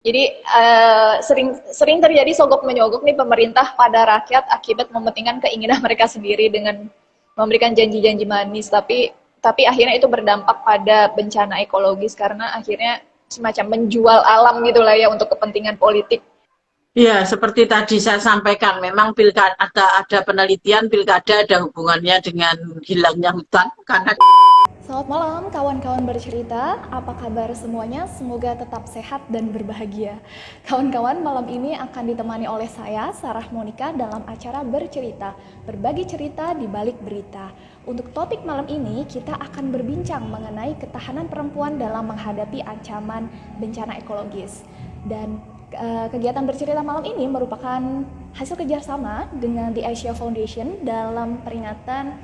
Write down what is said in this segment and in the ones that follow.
Jadi sering terjadi sogok menyogok nih pemerintah pada rakyat akibat mementingkan keinginan mereka sendiri dengan memberikan janji-janji manis, tapi akhirnya itu berdampak pada bencana ekologis karena akhirnya semacam menjual alam gitulah ya untuk kepentingan politik. Iya, seperti tadi saya sampaikan, memang pilkada ada penelitian pilkada ada hubungannya dengan hilangnya hutan karena Selamat malam kawan-kawan bercerita, apa kabar semuanya? Semoga tetap sehat dan berbahagia. Kawan-kawan, malam ini akan ditemani oleh saya, Sarah Monica, dalam acara Bercerita, berbagi cerita di balik berita. Untuk topik malam ini, kita akan berbincang mengenai ketahanan perempuan dalam menghadapi ancaman bencana ekologis. Dan kegiatan bercerita malam ini merupakan hasil kerjasama dengan The Asia Foundation dalam peringatan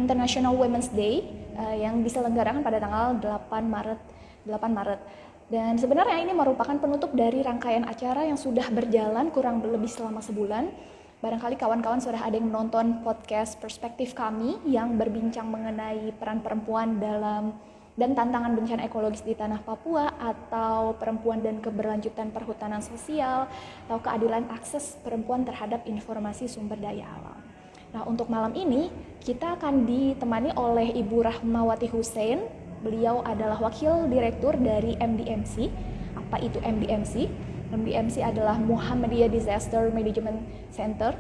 International Women's Day yang diselenggarakan pada tanggal 8 Maret. Dan sebenarnya ini merupakan penutup dari rangkaian acara yang sudah berjalan kurang lebih selama sebulan. Barangkali kawan-kawan sudah ada yang menonton podcast Perspektif Kami yang berbincang mengenai peran perempuan dalam dan tantangan bencana ekologis di tanah Papua, atau perempuan dan keberlanjutan perhutanan sosial, atau keadilan akses perempuan terhadap informasi sumber daya alam. Nah, untuk malam ini kita akan ditemani oleh Ibu Rahmawati Hussein. Beliau adalah Wakil Direktur dari MDMC. Apa itu MDMC? MDMC adalah Muhammadiyah Disaster Management Center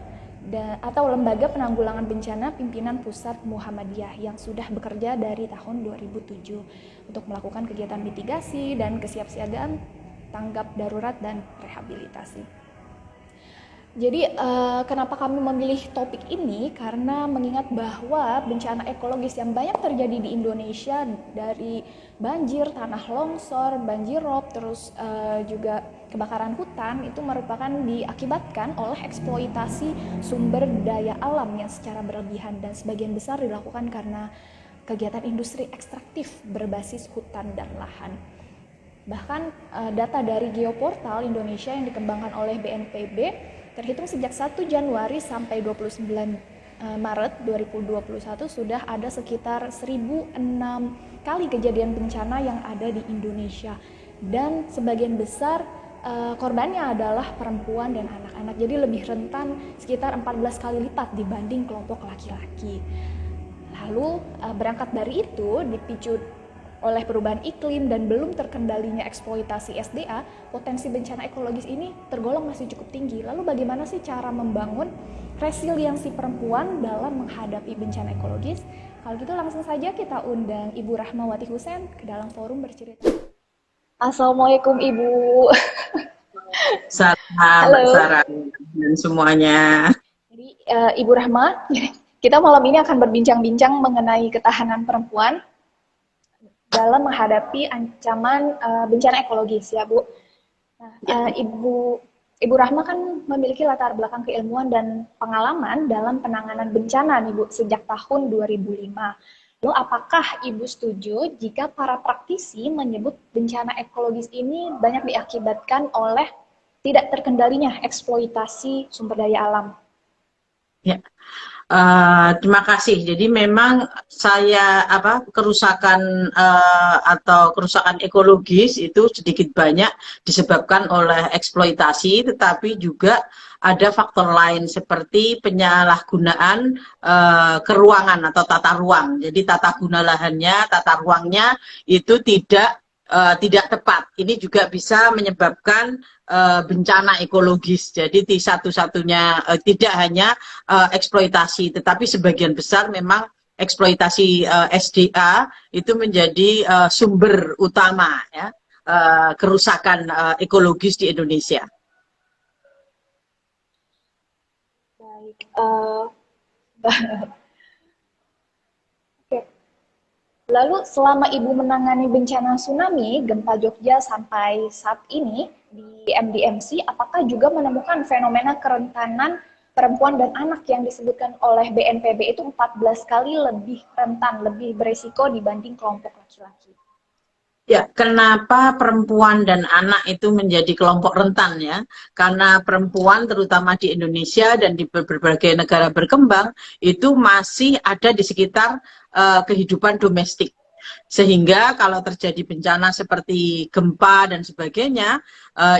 atau Lembaga Penanggulangan Bencana Pimpinan Pusat Muhammadiyah yang sudah bekerja dari tahun 2007 untuk melakukan kegiatan mitigasi dan kesiapsiagaan tanggap darurat dan rehabilitasi. Jadi kenapa kami memilih topik ini? Karena mengingat bahwa bencana ekologis yang banyak terjadi di Indonesia, dari banjir, tanah longsor, banjir rob, terus juga kebakaran hutan, itu merupakan diakibatkan oleh eksploitasi sumber daya alam yang secara berlebihan, dan sebagian besar dilakukan karena kegiatan industri ekstraktif berbasis hutan dan lahan. Bahkan data dari Geoportal Indonesia yang dikembangkan oleh BNPB terhitung sejak 1 Januari sampai 29 Maret 2021 sudah ada sekitar 1006 kali kejadian bencana yang ada di Indonesia, dan sebagian besar korbannya adalah perempuan dan anak-anak. Jadi lebih rentan sekitar 14 kali lipat dibanding kelompok laki-laki. Lalu berangkat dari itu, dipicu oleh perubahan iklim dan belum terkendalinya eksploitasi SDA, potensi bencana ekologis ini tergolong masih cukup tinggi. Lalu bagaimana sih cara membangun resiliensi perempuan dalam menghadapi bencana ekologis? Kalau gitu langsung saja kita undang Ibu Rahmawati Hussein ke dalam forum bercerita. Assalamualaikum Ibu. salam Mbak Halo. Sarah dan semuanya. Jadi Ibu Rahma, kita malam ini akan berbincang-bincang mengenai ketahanan perempuan dalam menghadapi ancaman bencana ekologis ya Bu. Nah, Ibu Rahma kan memiliki latar belakang keilmuan dan pengalaman dalam penanganan bencana nih Bu sejak tahun 2005. Lalu apakah Ibu setuju jika para praktisi menyebut bencana ekologis ini banyak diakibatkan oleh tidak terkendalinya eksploitasi sumber daya alam? Ya. Terima kasih. Jadi memang kerusakan atau kerusakan ekologis itu sedikit banyak disebabkan oleh eksploitasi, tetapi juga ada faktor lain seperti penyalahgunaan keruangan atau tata ruang. Jadi tata guna lahannya, tata ruangnya itu tidak tepat. Ini juga bisa menyebabkan bencana ekologis. Jadi di satu-satunya tidak hanya eksploitasi, tetapi sebagian besar memang eksploitasi SDA itu menjadi sumber utama ya kerusakan ekologis di Indonesia. Baik, Oke. Lalu selama Ibu menangani bencana tsunami, gempa Jogja sampai saat ini di MDMC, apakah juga menemukan fenomena kerentanan perempuan dan anak yang disebutkan oleh BNPB itu 14 kali lebih rentan, lebih beresiko dibanding kelompok laki-laki? Ya, kenapa perempuan dan anak itu menjadi kelompok rentan ya? Karena perempuan terutama di Indonesia dan di berbagai negara berkembang itu masih ada di sekitar kehidupan domestik. Sehingga kalau terjadi bencana seperti gempa dan sebagainya,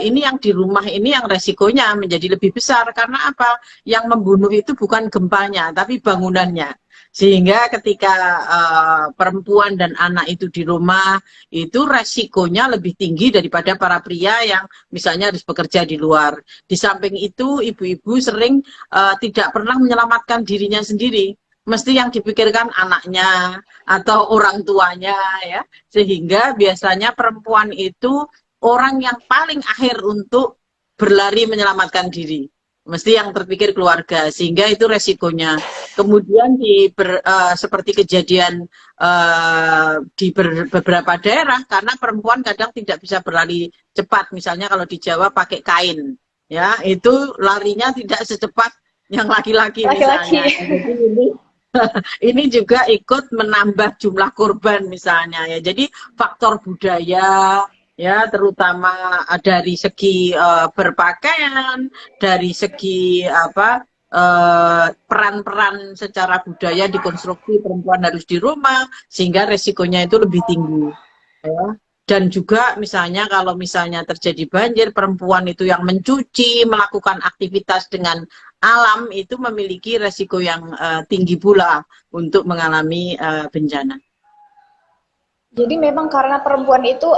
ini yang di rumah ini yang resikonya menjadi lebih besar. Karena apa? Yang membunuh itu bukan gempanya, tapi bangunannya. Sehingga ketika perempuan dan anak itu di rumah, itu resikonya lebih tinggi daripada para pria yang misalnya harus bekerja di luar. Di samping itu, ibu-ibu sering tidak pernah menyelamatkan dirinya sendiri. Mesti yang dipikirkan anaknya atau orang tuanya, ya. Sehingga biasanya perempuan itu orang yang paling akhir untuk berlari menyelamatkan diri. Mesti yang terpikir keluarga, sehingga itu resikonya. Kemudian seperti kejadian di beberapa daerah, karena perempuan kadang tidak bisa berlari cepat. Misalnya kalau di Jawa pakai kain, ya itu larinya tidak secepat yang laki-laki misalnya. Jadi ini juga ikut menambah jumlah korban misalnya, ya. Jadi faktor budaya, ya, terutama dari segi berpakaian, dari segi peran-peran secara budaya dikonstruksi perempuan harus di rumah, sehingga resikonya itu lebih tinggi, ya. Dan juga misalnya kalau misalnya terjadi banjir, perempuan itu yang mencuci, melakukan aktivitas dengan alam, itu memiliki resiko yang tinggi pula untuk mengalami bencana. Jadi memang karena perempuan itu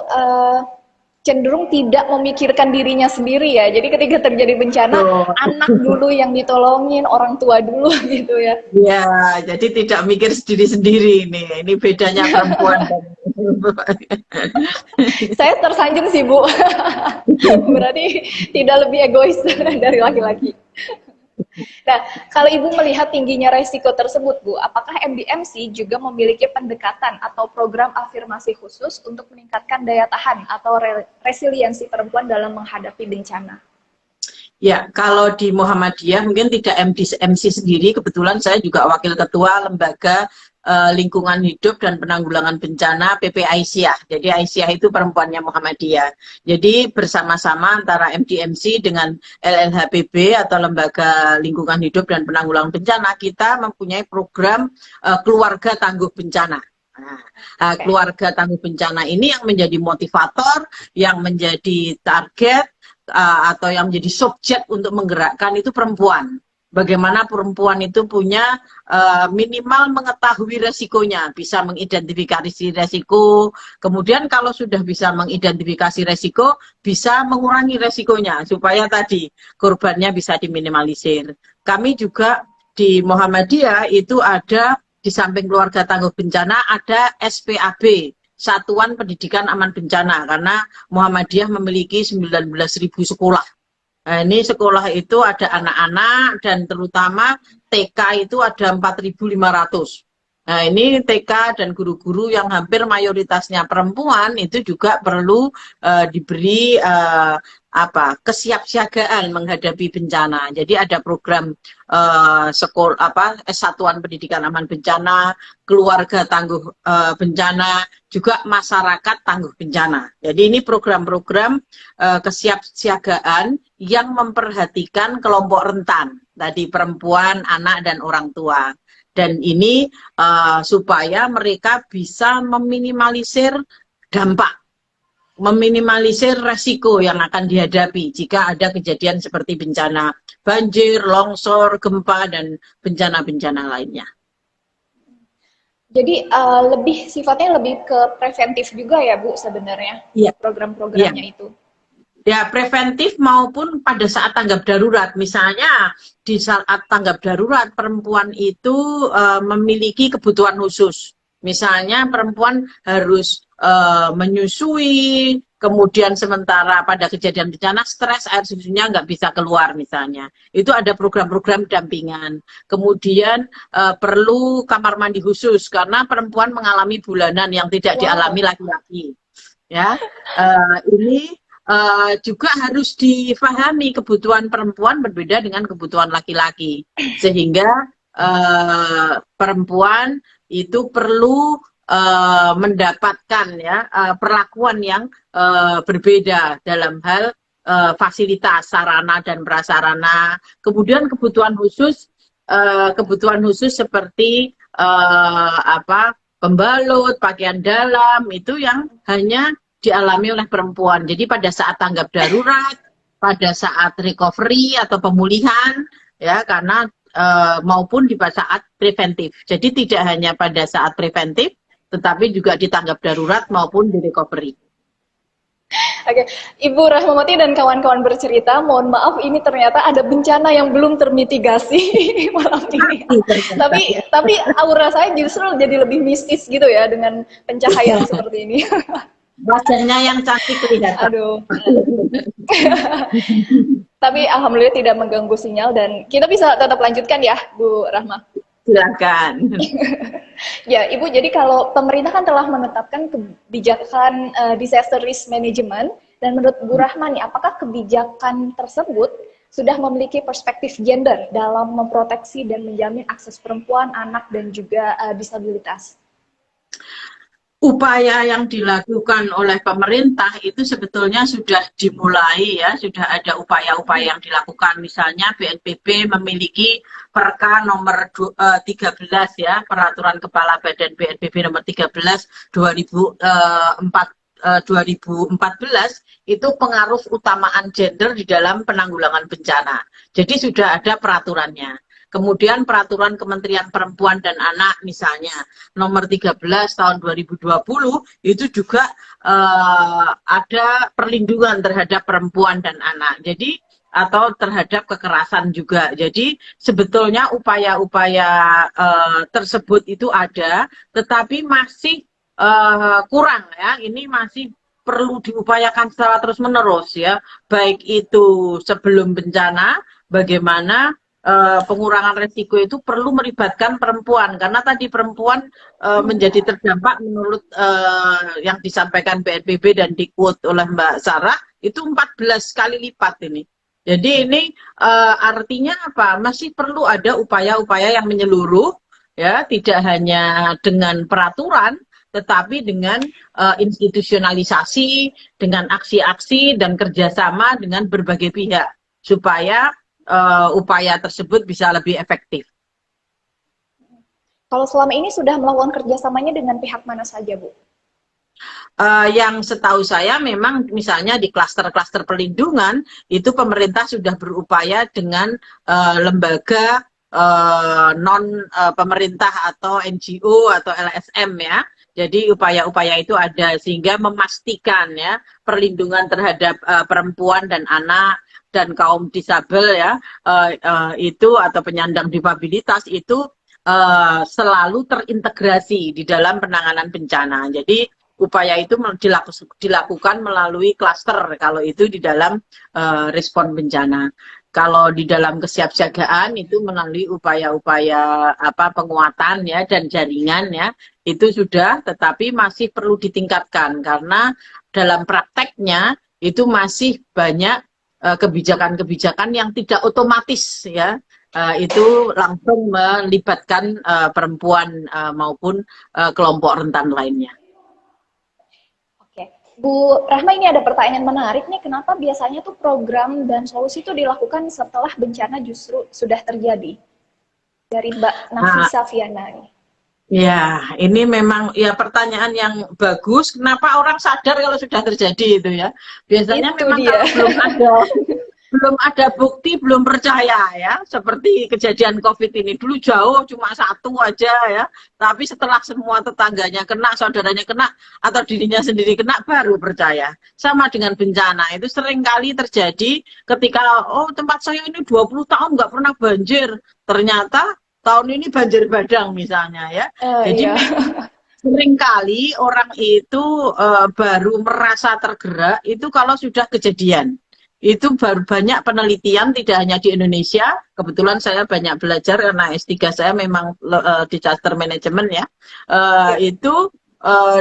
cenderung tidak memikirkan dirinya sendiri ya. Jadi ketika terjadi bencana, anak dulu yang ditolongin, orang tua dulu gitu ya. Ya, jadi tidak mikir sendiri-sendiri ini. Ini bedanya perempuan dan Saya tersanjung sih, Bu. Berarti tidak lebih egois dari laki-laki. Nah, kalau Ibu melihat tingginya resiko tersebut, Bu, apakah MDMC juga memiliki pendekatan atau program afirmasi khusus untuk meningkatkan daya tahan atau resiliensi perempuan dalam menghadapi bencana? Ya, kalau di Muhammadiyah mungkin tidak MDMC sendiri, kebetulan saya juga wakil ketua lembaga lingkungan hidup dan penanggulangan bencana PP Aisyah. Jadi Aisyah itu perempuannya Muhammadiyah. Jadi bersama-sama antara MDMC dengan LLHPB atau lembaga lingkungan hidup dan penanggulangan bencana, kita mempunyai program keluarga tangguh bencana. Nah, keluarga tangguh bencana ini yang menjadi motivator, yang menjadi target, atau yang menjadi subjek untuk menggerakkan itu perempuan. Bagaimana perempuan itu punya minimal mengetahui resikonya, bisa mengidentifikasi resiko, kemudian kalau sudah bisa mengidentifikasi resiko, bisa mengurangi resikonya, supaya tadi korbannya bisa diminimalisir. Kami juga di Muhammadiyah itu ada, di samping keluarga tangguh bencana, ada SPAB, Satuan Pendidikan Aman Bencana, karena Muhammadiyah memiliki 19.000 sekolah. Nah, ini sekolah itu ada anak-anak dan terutama TK itu ada 4.500. Nah, ini TK dan guru-guru yang hampir mayoritasnya perempuan itu juga perlu diberi kesiapsiagaan menghadapi bencana. Jadi ada program Satuan Pendidikan Aman Bencana, keluarga tangguh bencana, juga masyarakat tangguh bencana. Jadi ini program-program kesiapsiagaan yang memperhatikan kelompok rentan, tadi perempuan, anak, dan orang tua. Dan ini supaya mereka bisa meminimalisir dampak, meminimalisir resiko yang akan dihadapi jika ada kejadian seperti bencana banjir, longsor, gempa, dan bencana-bencana lainnya. Jadi sifatnya lebih ke preventif juga ya, Bu, sebenarnya, ya, program-programnya ya. Itu. Ya, preventif maupun pada saat tanggap darurat. Misalnya di saat tanggap darurat perempuan itu memiliki kebutuhan khusus. Misalnya perempuan harus menyusui, kemudian sementara pada kejadian bencana stres, air susunya nggak bisa keluar misalnya. Itu ada program-program dampingan. Kemudian perlu kamar mandi khusus karena perempuan mengalami bulanan yang tidak dialami laki-laki. Ya, ini juga harus difahami kebutuhan perempuan berbeda dengan kebutuhan laki-laki, sehingga perempuan itu perlu mendapatkan ya perlakuan yang berbeda dalam hal fasilitas sarana dan prasarana. Kemudian kebutuhan khusus seperti pembalut, pakaian dalam, itu yang hanya dialami oleh perempuan. Jadi pada saat tanggap darurat, pada saat recovery atau pemulihan, ya, karena maupun di saat preventif. Jadi tidak hanya pada saat preventif, tetapi juga di tanggap darurat maupun di recovery. Oke, Ibu Rahmawati dan kawan-kawan bercerita, mohon maaf ini ternyata ada bencana yang belum termitigasi malam ini. Tapi aura saya justru jadi lebih mistis gitu ya dengan pencahayaan seperti ini. Wajahnya yang cantik kelihatan. Aduh. Tapi alhamdulillah tidak mengganggu sinyal dan kita bisa tetap lanjutkan ya, Bu Rahma. Silakan. Ya, Ibu, jadi kalau pemerintah kan telah menetapkan kebijakan disaster risk management, dan menurut Bu Rahma nih, apakah kebijakan tersebut sudah memiliki perspektif gender dalam memproteksi dan menjamin akses perempuan, anak, dan juga disabilitas? Upaya yang dilakukan oleh pemerintah itu sebetulnya sudah dimulai ya, sudah ada upaya-upaya yang dilakukan. Misalnya BNPB memiliki Perka nomor 13 ya, Peraturan Kepala Badan BNPB nomor 13 2014 itu pengaruh utamaan gender di dalam penanggulangan bencana. Jadi sudah ada peraturannya. Kemudian peraturan Kementerian Perempuan dan Anak misalnya nomor 13 tahun 2020 itu juga ada perlindungan terhadap perempuan dan anak. Jadi atau terhadap kekerasan juga. Jadi sebetulnya upaya-upaya tersebut itu ada, tetapi masih kurang ya. Ini masih perlu diupayakan secara terus-menerus ya. Baik itu sebelum bencana, bagaimana pengurangan resiko itu perlu melibatkan perempuan, karena tadi perempuan menjadi terdampak menurut yang disampaikan BNPB dan di-quote oleh Mbak Sarah itu 14 kali lipat ini. Jadi ini artinya apa? Masih perlu ada upaya-upaya yang menyeluruh ya, tidak hanya dengan peraturan tetapi dengan institusionalisasi, dengan aksi-aksi dan kerjasama dengan berbagai pihak supaya upaya tersebut bisa lebih efektif. Kalau selama ini sudah melakukan kerjasamanya dengan pihak mana saja, Bu? Yang setahu saya memang misalnya di klaster-klaster perlindungan itu pemerintah sudah berupaya dengan lembaga non pemerintah atau NGO atau LSM ya. Jadi upaya-upaya itu ada sehingga memastikan ya perlindungan terhadap perempuan dan anak dan kaum disabel ya itu atau penyandang difabilitas itu selalu terintegrasi di dalam penanganan bencana. Jadi upaya itu dilakukan melalui klaster kalau itu di dalam respon bencana. Kalau di dalam kesiapsiagaan itu melalui upaya-upaya penguatan ya dan jaringan ya itu sudah, tetapi masih perlu ditingkatkan karena dalam prakteknya itu masih banyak kebijakan-kebijakan yang tidak otomatis ya itu langsung melibatkan perempuan maupun kelompok rentan lainnya. Oke, Bu Rahma, ini ada pertanyaan menarik nih, kenapa biasanya tuh program dan solusi itu dilakukan setelah bencana justru sudah terjadi? Dari Mbak Nafisa Fiana nih. Ya, ini memang ya pertanyaan yang bagus. Kenapa orang sadar kalau sudah terjadi itu ya? Biasanya itu memang dia. Kalau belum ada bukti, belum percaya ya. Seperti kejadian COVID ini dulu jauh cuma satu aja ya. Tapi setelah semua tetangganya kena, saudaranya kena, atau dirinya sendiri kena, baru percaya. Sama dengan bencana itu sering kali terjadi ketika tempat saya ini 20 tahun nggak pernah banjir. Ternyata tahun ini banjir bandang misalnya ya. Jadi iya. Seringkali orang itu baru merasa tergerak itu kalau sudah kejadian. Itu baru banyak penelitian tidak hanya di Indonesia. Kebetulan saya banyak belajar karena S3 saya memang disaster management ya. Itu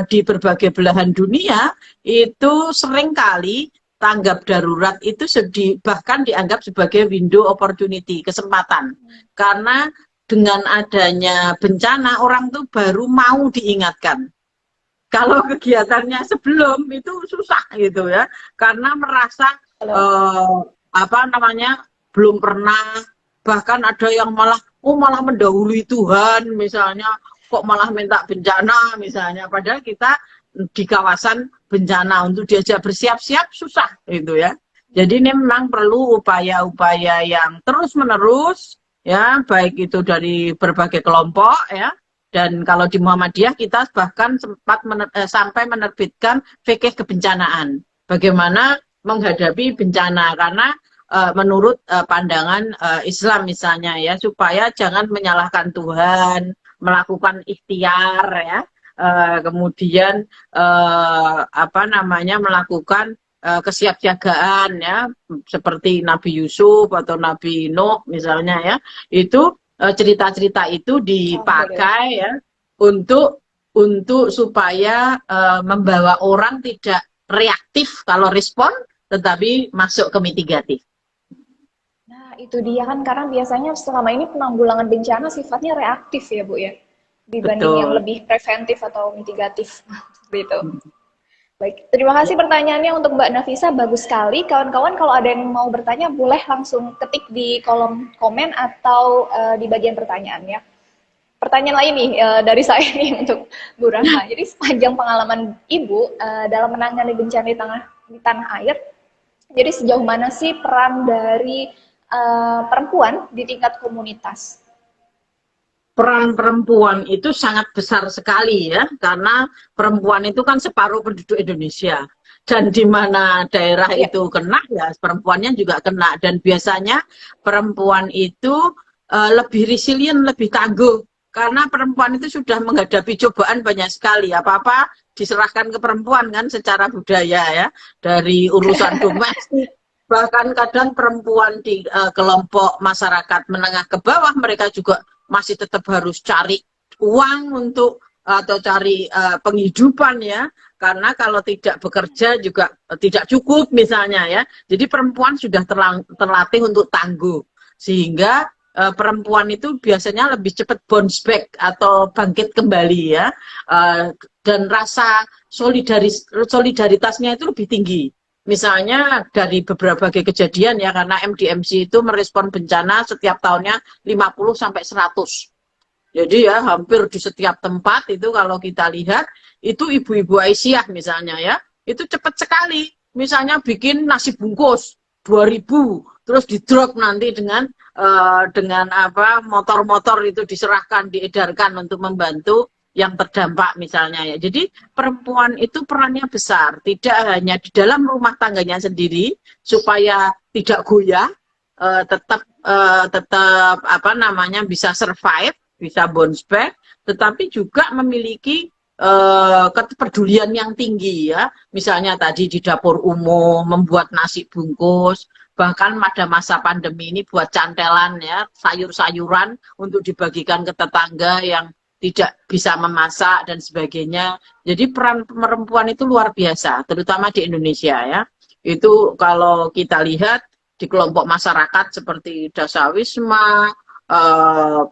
di berbagai belahan dunia itu seringkali tanggap darurat itu bahkan dianggap sebagai window opportunity, kesempatan. Karena dengan adanya bencana, orang tuh baru mau diingatkan. Kalau kegiatannya sebelum itu susah gitu ya, karena merasa belum pernah, bahkan ada yang malah mendahului Tuhan misalnya. kok malah minta bencana misalnya, padahal kita di kawasan bencana untuk diajak bersiap-siap susah gitu ya. Jadi ini memang perlu upaya-upaya yang terus-menerus ya, baik itu dari berbagai kelompok ya. Dan kalau di Muhammadiyah kita bahkan sempat sampai menerbitkan fikih kebencanaan. Bagaimana menghadapi bencana, karena menurut pandangan Islam misalnya ya, supaya jangan menyalahkan Tuhan, melakukan ikhtiar ya, kemudian apa namanya, melakukan kesiapsiagaan ya, seperti Nabi Yusuf atau Nabi Nuh misalnya ya, itu cerita-cerita itu dipakai ya untuk supaya membawa orang tidak reaktif kalau respon, tetapi masuk ke mitigatif. Nah, itu dia kan, karena biasanya selama ini penanggulangan bencana sifatnya reaktif ya, Bu ya, dibanding yang Betul. lebih preventif atau mitigatif gitu. Baik, terima kasih pertanyaannya untuk Mbak Nafisa, bagus sekali. Kawan-kawan kalau ada yang mau bertanya boleh langsung ketik di kolom komen atau di bagian pertanyaan ya. Pertanyaan lain nih dari saya nih untuk Bu Rahma. Jadi sepanjang pengalaman Ibu dalam menangani bencana di tanah air, jadi sejauh mana sih peran dari perempuan di tingkat komunitas? Peran perempuan itu sangat besar sekali ya, karena perempuan itu kan separuh penduduk Indonesia. Dan di mana daerah itu kena, ya perempuannya juga kena. Dan biasanya perempuan itu lebih resilient, lebih tangguh. Karena perempuan itu sudah menghadapi cobaan banyak sekali. Apa-apa diserahkan ke perempuan kan secara budaya ya. Dari urusan domestik. Bahkan kadang perempuan di kelompok masyarakat menengah ke bawah, mereka juga masih tetap harus cari uang untuk atau cari penghidupan ya, karena kalau tidak bekerja juga tidak cukup misalnya ya. Jadi perempuan sudah terlatih untuk tangguh, sehingga perempuan itu biasanya lebih cepat bounce back atau bangkit kembali ya, dan rasa solidaritasnya itu lebih tinggi. Misalnya dari beberapa kejadian ya, karena MDMC itu merespon bencana setiap tahunnya 50 sampai 100. Jadi ya hampir di setiap tempat itu kalau kita lihat, itu ibu-ibu Aisyah misalnya ya, itu cepat sekali. Misalnya bikin nasi bungkus 2000, terus di-drop nanti dengan apa, motor-motor itu diserahkan, diedarkan untuk membantu yang terdampak misalnya ya. Jadi perempuan itu perannya besar, tidak hanya di dalam rumah tangganya sendiri supaya tidak goyah, tetap apa namanya, bisa survive, bisa bounce back, tetapi juga memiliki kepedulian yang tinggi ya. Misalnya tadi di dapur umum membuat nasi bungkus, bahkan pada masa pandemi ini buat cantelan ya, sayur-sayuran untuk dibagikan ke tetangga yang tidak bisa memasak dan sebagainya. Jadi peran perempuan itu luar biasa, terutama di Indonesia ya. Itu kalau kita lihat di kelompok masyarakat seperti Dasawisma,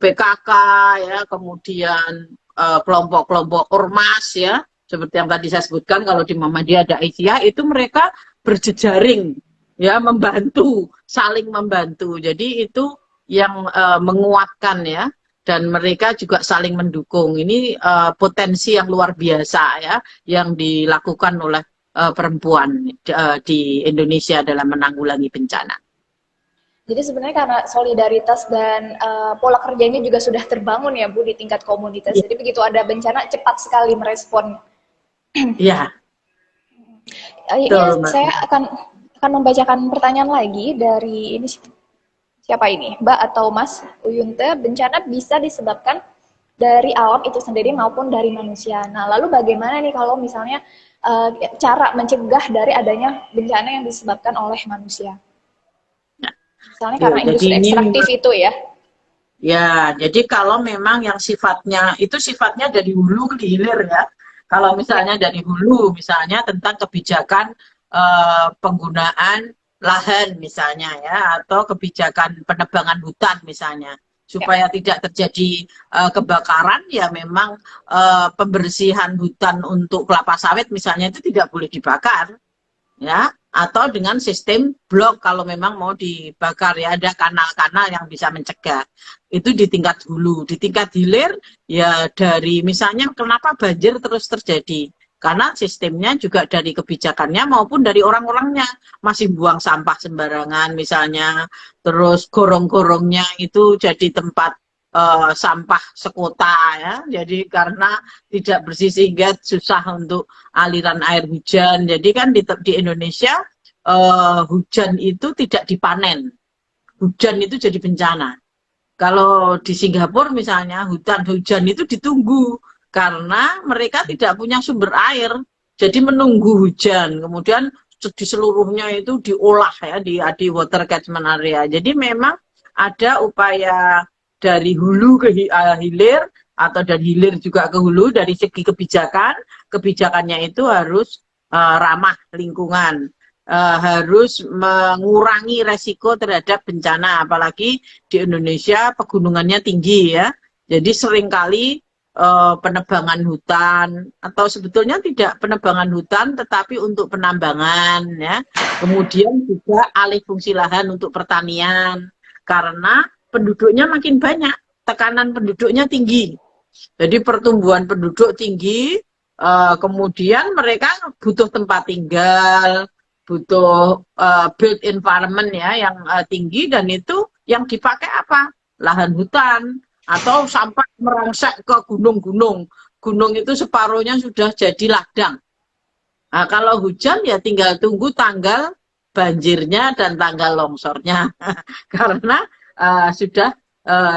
PKK ya, kemudian kelompok-kelompok ormas ya, seperti yang tadi saya sebutkan. Kalau di Muhammadiyah ada Aisyah, itu mereka berjejaring ya, membantu, saling membantu. Jadi itu yang menguatkan ya, dan mereka juga saling mendukung. Ini potensi yang luar biasa ya, yang dilakukan oleh perempuan di Indonesia dalam menanggulangi bencana. Jadi sebenarnya karena solidaritas dan pola kerjanya juga sudah terbangun ya Bu di tingkat komunitas. Jadi begitu ada bencana cepat sekali merespon. Iya. Ini saya akan membacakan pertanyaan lagi dari ini, siapa ini, Mbak atau Mas Uyunte. Bencana bisa disebabkan dari alam itu sendiri maupun dari manusia. Nah, lalu bagaimana nih kalau misalnya cara mencegah dari adanya bencana yang disebabkan oleh manusia? Misalnya karena industri ekstraktif itu ya. Ya, jadi kalau memang yang sifatnya dari hulu ke hilir ya. Kalau misalnya dari hulu, misalnya tentang kebijakan penggunaan lahan misalnya ya, atau kebijakan penebangan hutan misalnya, supaya tidak terjadi kebakaran, ya memang pembersihan hutan untuk kelapa sawit misalnya itu tidak boleh dibakar. ya, atau dengan sistem blok kalau memang mau dibakar ya, ada kanal-kanal yang bisa mencegah. Itu di tingkat hulu. Di tingkat hilir ya, dari misalnya kenapa banjir terus terjadi, karena sistemnya juga dari kebijakannya maupun dari orang-orangnya masih buang sampah sembarangan misalnya, terus gorong-gorongnya itu jadi tempat sampah sekota ya, jadi karena tidak bersih sehingga susah untuk aliran air hujan. Jadi kan di Indonesia hujan itu tidak dipanen, hujan itu jadi bencana. Kalau di Singapura misalnya hutan hujan itu ditunggu karena mereka tidak punya sumber air, jadi menunggu hujan, kemudian di seluruhnya itu diolah ya di water catchment area. Jadi memang ada upaya dari hulu ke hilir atau dari hilir juga ke hulu dari segi kebijakan. Kebijakannya itu harus ramah lingkungan, harus mengurangi resiko terhadap bencana, apalagi di Indonesia pegunungannya tinggi ya, jadi seringkali penebangan hutan, atau sebetulnya tidak penebangan hutan tetapi untuk penambangan ya, kemudian juga alih fungsi lahan untuk pertanian, karena penduduknya makin banyak, tekanan penduduknya tinggi, jadi pertumbuhan penduduk tinggi, kemudian mereka butuh tempat tinggal, butuh built environment ya yang tinggi, dan itu yang dipakai apa? Lahan hutan, atau sampai merangsek ke gunung-gunung. Gunung itu separuhnya sudah jadi ladang. Nah, kalau hujan ya tinggal tunggu tanggal banjirnya dan tanggal longsornya karena sudah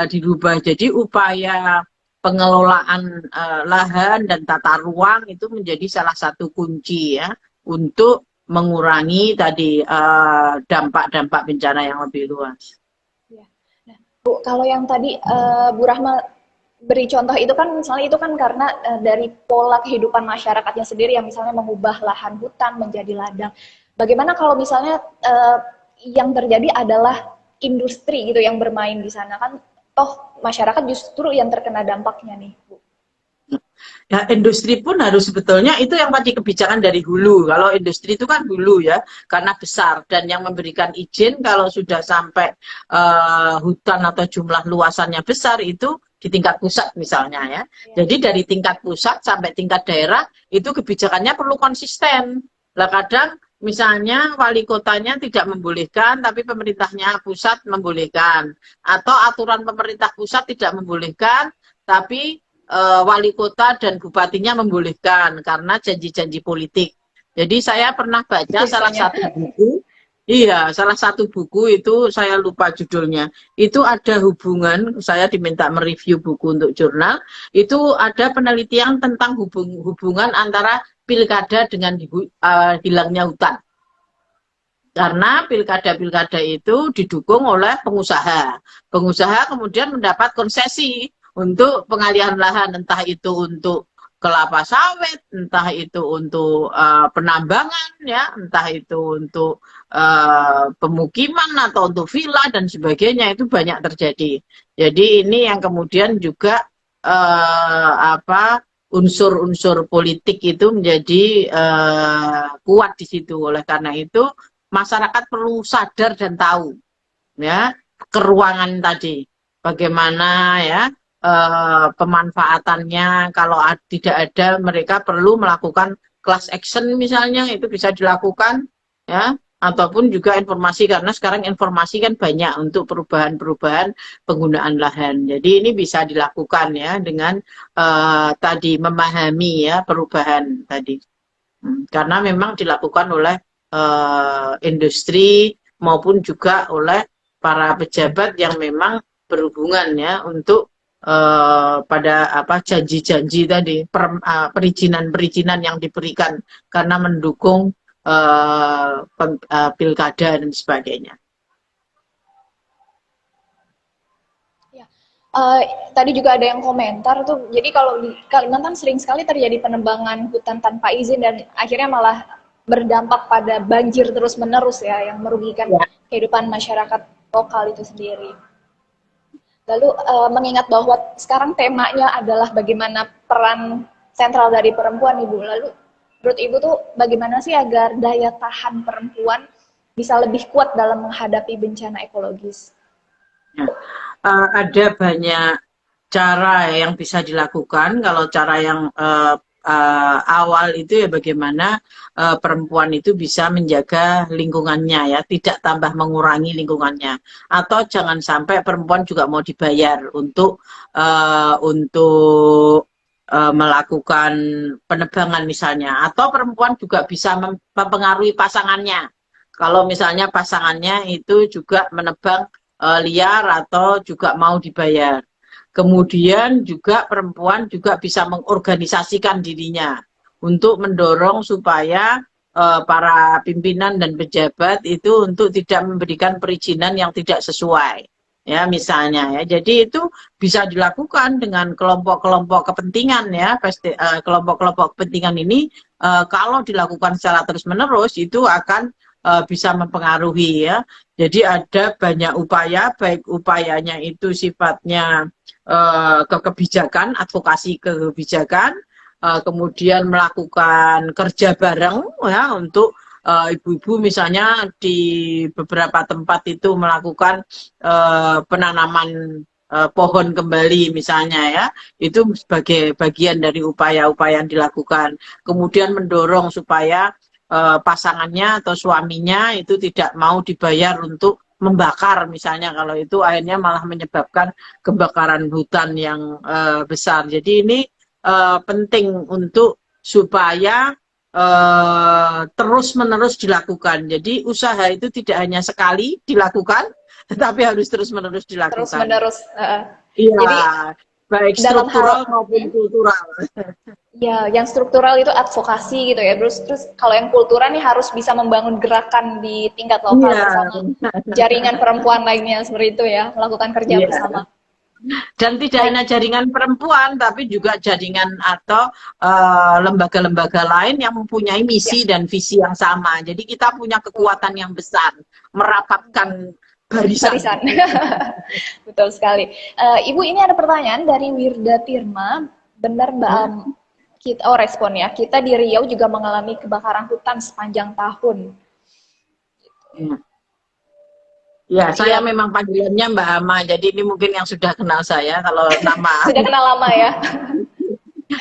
dirubah. Jadi upaya pengelolaan lahan dan tata ruang itu menjadi salah satu kunci ya untuk mengurangi tadi dampak-dampak bencana yang lebih luas. Ya. Nah, Bu, kalau yang tadi Bu Rahma beri contoh itu kan misalnya itu kan karena dari pola kehidupan masyarakatnya sendiri yang misalnya mengubah lahan hutan menjadi ladang. Bagaimana kalau misalnya yang terjadi adalah industri gitu yang bermain di sana, kan toh masyarakat justru yang terkena dampaknya nih, Bu. Ya, industri pun harus sebetulnya itu yang tadi kebijakan dari hulu. Kalau industri itu kan hulu ya, karena besar, dan yang memberikan izin kalau sudah sampai hutan atau jumlah luasannya besar itu di tingkat pusat misalnya ya. Jadi dari tingkat pusat sampai tingkat daerah itu kebijakannya perlu konsisten. Lah kadang misalnya wali kotanya tidak membolehkan, tapi pemerintahnya pusat membolehkan, atau aturan pemerintah pusat tidak membolehkan, tapi wali kota dan bupatinya membolehkan karena janji-janji politik. Jadi saya pernah baca salah satu buku, iya, salah satu buku itu saya lupa judulnya. Itu ada hubungan, saya diminta mereview buku untuk jurnal, itu ada penelitian tentang hubungan antara pilkada dengan hilangnya hutan. Karena pilkada-pilkada itu didukung oleh pengusaha. Pengusaha kemudian mendapat konsesi untuk pengalihan lahan, entah itu untuk kelapa sawit, entah itu untuk penambangan, ya, entah itu untuk pemukiman atau untuk villa dan sebagainya, itu banyak terjadi. Jadi ini yang kemudian juga unsur-unsur politik itu menjadi kuat di situ. Oleh karena itu masyarakat perlu sadar dan tahu ya keruangan tadi bagaimana ya pemanfaatannya. Kalau tidak ada, mereka perlu melakukan class action misalnya, itu bisa dilakukan ya, ataupun juga informasi, karena sekarang informasi kan banyak untuk perubahan-perubahan penggunaan lahan. Jadi ini bisa dilakukan ya dengan tadi memahami ya perubahan tadi. Karena memang dilakukan oleh industri maupun juga oleh para pejabat yang memang berhubungan ya untuk pada janji-janji tadi, perizinan-perizinan yang diberikan karena mendukung pilkada dan sebagainya. Tadi juga ada yang komentar tuh, jadi kalau di Kalimantan sering sekali terjadi penebangan hutan tanpa izin dan akhirnya malah berdampak pada banjir terus-menerus ya, yang merugikan kehidupan masyarakat lokal itu sendiri. Lalu mengingat bahwa sekarang temanya adalah bagaimana peran sentral dari perempuan, Ibu. Lalu Menurut Ibu tuh bagaimana sih agar daya tahan perempuan bisa lebih kuat dalam menghadapi bencana ekologis? Ya. Ada banyak cara yang bisa dilakukan. Kalau cara yang awal itu ya bagaimana perempuan itu bisa menjaga lingkungannya ya, tidak tambah mengurangi lingkungannya. Atau jangan sampai perempuan juga mau dibayar untuk melakukan penebangan misalnya. Atau perempuan juga bisa mempengaruhi pasangannya. Kalau misalnya pasangannya itu juga menebang liar atau juga mau dibayar. Kemudian juga perempuan juga bisa mengorganisasikan dirinya untuk mendorong supaya para pimpinan dan pejabat itu untuk tidak memberikan perizinan yang tidak sesuai. Ya, misalnya ya. Jadi itu bisa dilakukan dengan kelompok-kelompok kepentingan ya. Kelompok-kelompok kepentingan ini kalau dilakukan secara terus-menerus itu akan bisa mempengaruhi ya. Jadi ada banyak upaya, baik upayanya itu sifatnya kebijakan, advokasi kebijakan, kemudian melakukan kerja bareng ya untuk ibu-ibu misalnya di beberapa tempat itu melakukan penanaman pohon kembali misalnya ya, itu sebagai bagian dari upaya-upaya yang dilakukan. Kemudian mendorong supaya pasangannya atau suaminya itu tidak mau dibayar untuk membakar misalnya, kalau itu akhirnya malah menyebabkan kebakaran hutan yang besar. Jadi ini penting untuk supaya terus-menerus dilakukan. Jadi usaha itu tidak hanya sekali dilakukan, tetapi harus terus-menerus Terus dilakukan. menerus. Iya, Jadi baik dalam struktural hal maupun kultural. ya, yang struktural itu advokasi gitu ya. Terus kalau yang kultural nih harus bisa membangun gerakan di tingkat lokal Iya, bersama jaringan perempuan lainnya seperti itu ya, melakukan kerja iya. bersama. Dan tidak Baik, hanya jaringan perempuan, tapi juga jaringan atau lembaga-lembaga lain yang mempunyai ya, misi dan visi yang sama. Jadi kita punya kekuatan yang besar, merapatkan barisan. barisan. Betul sekali. Ibu, ini ada pertanyaan dari Wirda Tirma. Benar Mbak respon ya. Kita di Riau juga mengalami kebakaran hutan sepanjang tahun. Ya. Ya, saya Iya, memang panggilannya Mbak Ama, jadi ini mungkin yang sudah kenal saya. Kalau nama sudah kenal lama ya.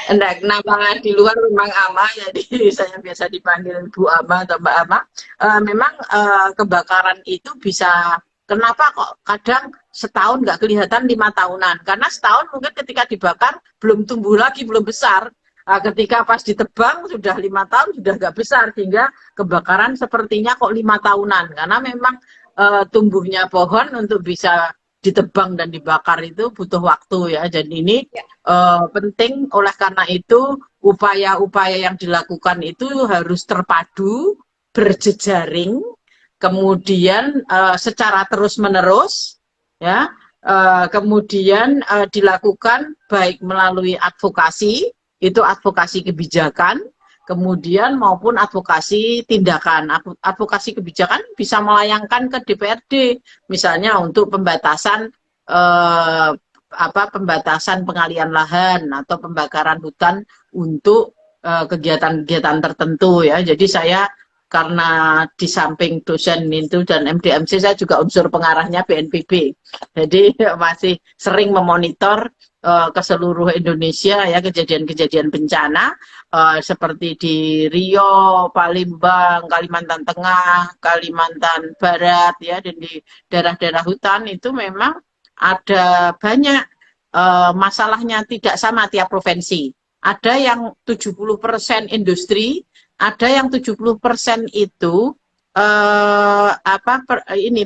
enggak, nama di luar memang Ama, jadi saya biasa dipanggil Bu Ama atau Mbak Ama. Memang kebakaran itu bisa, kenapa kok kadang setahun nggak kelihatan 5 tahunan? Karena setahun mungkin ketika dibakar belum tumbuh lagi, belum besar. Ketika pas ditebang sudah 5 tahun sudah nggak besar, sehingga kebakaran sepertinya kok 5 tahunan. Karena memang tumbuhnya pohon untuk bisa ditebang dan dibakar itu butuh waktu ya. Jadi ini Ya. penting, oleh karena itu upaya-upaya yang dilakukan itu harus terpadu, berjejaring, kemudian secara terus-menerus ya. Kemudian dilakukan baik melalui advokasi, itu advokasi kebijakan, kemudian maupun advokasi tindakan. Advokasi kebijakan bisa melayangkan ke DPRD, misalnya untuk pembatasan pembatasan pengalian lahan atau pembakaran hutan untuk kegiatan-kegiatan tertentu ya. Jadi saya karena di samping dosen itu dan MDMC, saya juga unsur pengarahnya BNPB. Jadi masih sering memonitor ke seluruh Indonesia ya kejadian-kejadian bencana seperti di Riau, Palembang, Kalimantan Tengah, Kalimantan Barat ya, dan di daerah-daerah hutan itu memang ada banyak masalahnya, tidak sama tiap provinsi. Ada yang 70% industri, ada yang 70% itu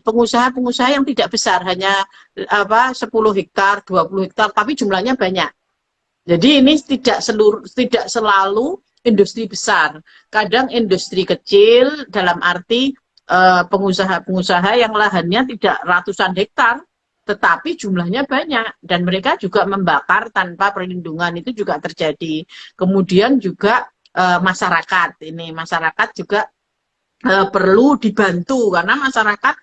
pengusaha-pengusaha yang tidak besar, hanya 10 hektar, 20 hektar, tapi jumlahnya banyak. Jadi ini tidak selalu industri besar. Kadang industri kecil dalam arti pengusaha-pengusaha yang lahannya tidak ratusan hektar, tetapi jumlahnya banyak dan mereka juga membakar tanpa perlindungan, itu juga terjadi. Kemudian juga masyarakat juga perlu dibantu, karena masyarakat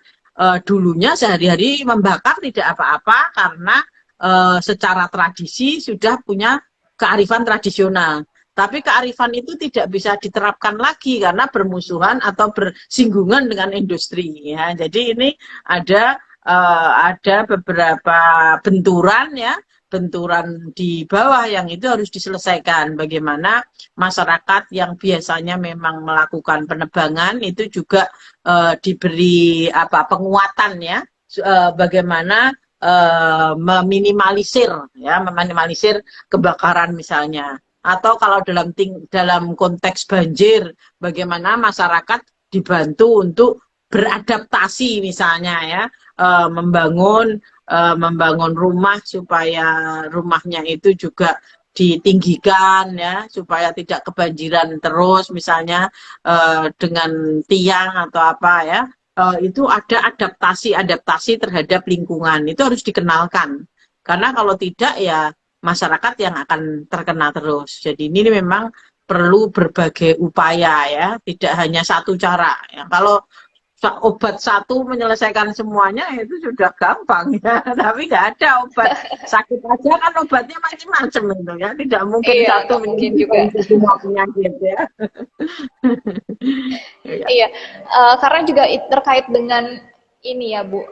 dulunya sehari-hari membakar tidak apa-apa karena secara tradisi sudah punya kearifan tradisional. Tapi kearifan itu tidak bisa diterapkan lagi karena bermusuhan atau bersinggungan dengan industri. Ya. Jadi ini ada beberapa benturan ya, benturan di bawah yang itu harus diselesaikan. Bagaimana masyarakat yang biasanya memang melakukan penebangan itu juga diberi penguatan ya, bagaimana meminimalisir kebakaran misalnya. Atau kalau dalam konteks banjir, bagaimana masyarakat dibantu untuk beradaptasi misalnya ya, membangun rumah supaya rumahnya itu juga ditinggikan ya, supaya tidak kebanjiran terus misalnya dengan tiang atau apa ya. Itu ada adaptasi terhadap lingkungan, itu harus dikenalkan karena kalau tidak ya masyarakat yang akan terkena terus. Jadi ini memang perlu berbagai upaya ya, tidak hanya satu cara ya. Kalau obat satu menyelesaikan semuanya itu sudah gampang ya, tapi nggak ada obat sakit aja kan obatnya macam-macam itu ya, tidak mungkin satu mungkin juga semua penyakit ya. Iya, karena juga terkait dengan ini ya Bu,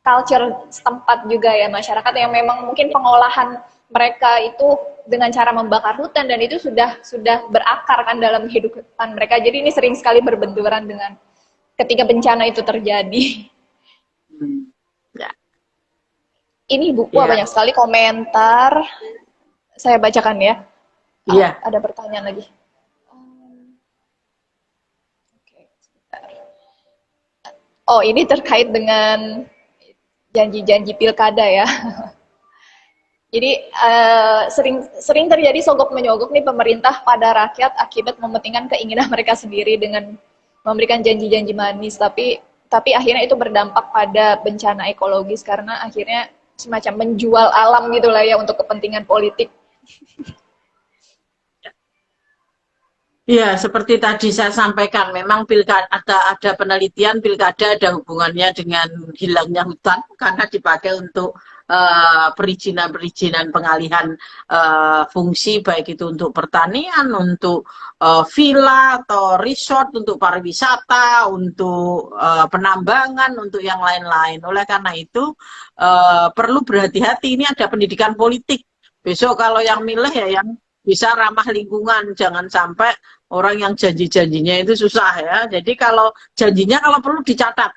culture setempat juga ya, masyarakat yang memang mungkin pengolahan mereka itu dengan cara membakar hutan dan itu sudah berakar kan dalam kehidupan mereka. Jadi ini sering sekali berbenturan dengan ketika bencana itu terjadi. Ya. Ini Bu, wah banyak sekali komentar. Saya bacakan ya. Iya. Ada pertanyaan lagi. Oh, ini terkait dengan janji-janji pilkada ya. Jadi sering terjadi sogok menyogok nih pemerintah pada rakyat akibat mementingkan keinginan mereka sendiri dengan memberikan janji-janji manis, tapi akhirnya itu berdampak pada bencana ekologis karena akhirnya semacam menjual alam gitulah ya untuk kepentingan politik. Ya, seperti tadi saya sampaikan, memang pilkada ada penelitian pilkada ada hubungannya dengan hilangnya hutan karena dipakai untuk perizinan pengalihan fungsi, baik itu untuk pertanian, untuk villa atau resort, untuk pariwisata, untuk penambangan, untuk yang lain-lain. Oleh karena itu perlu berhati-hati, ini ada pendidikan politik. Besok kalau yang milih ya yang bisa ramah lingkungan, jangan sampai orang yang janji-janjinya itu susah ya. Jadi kalau janjinya kalau perlu dicatat,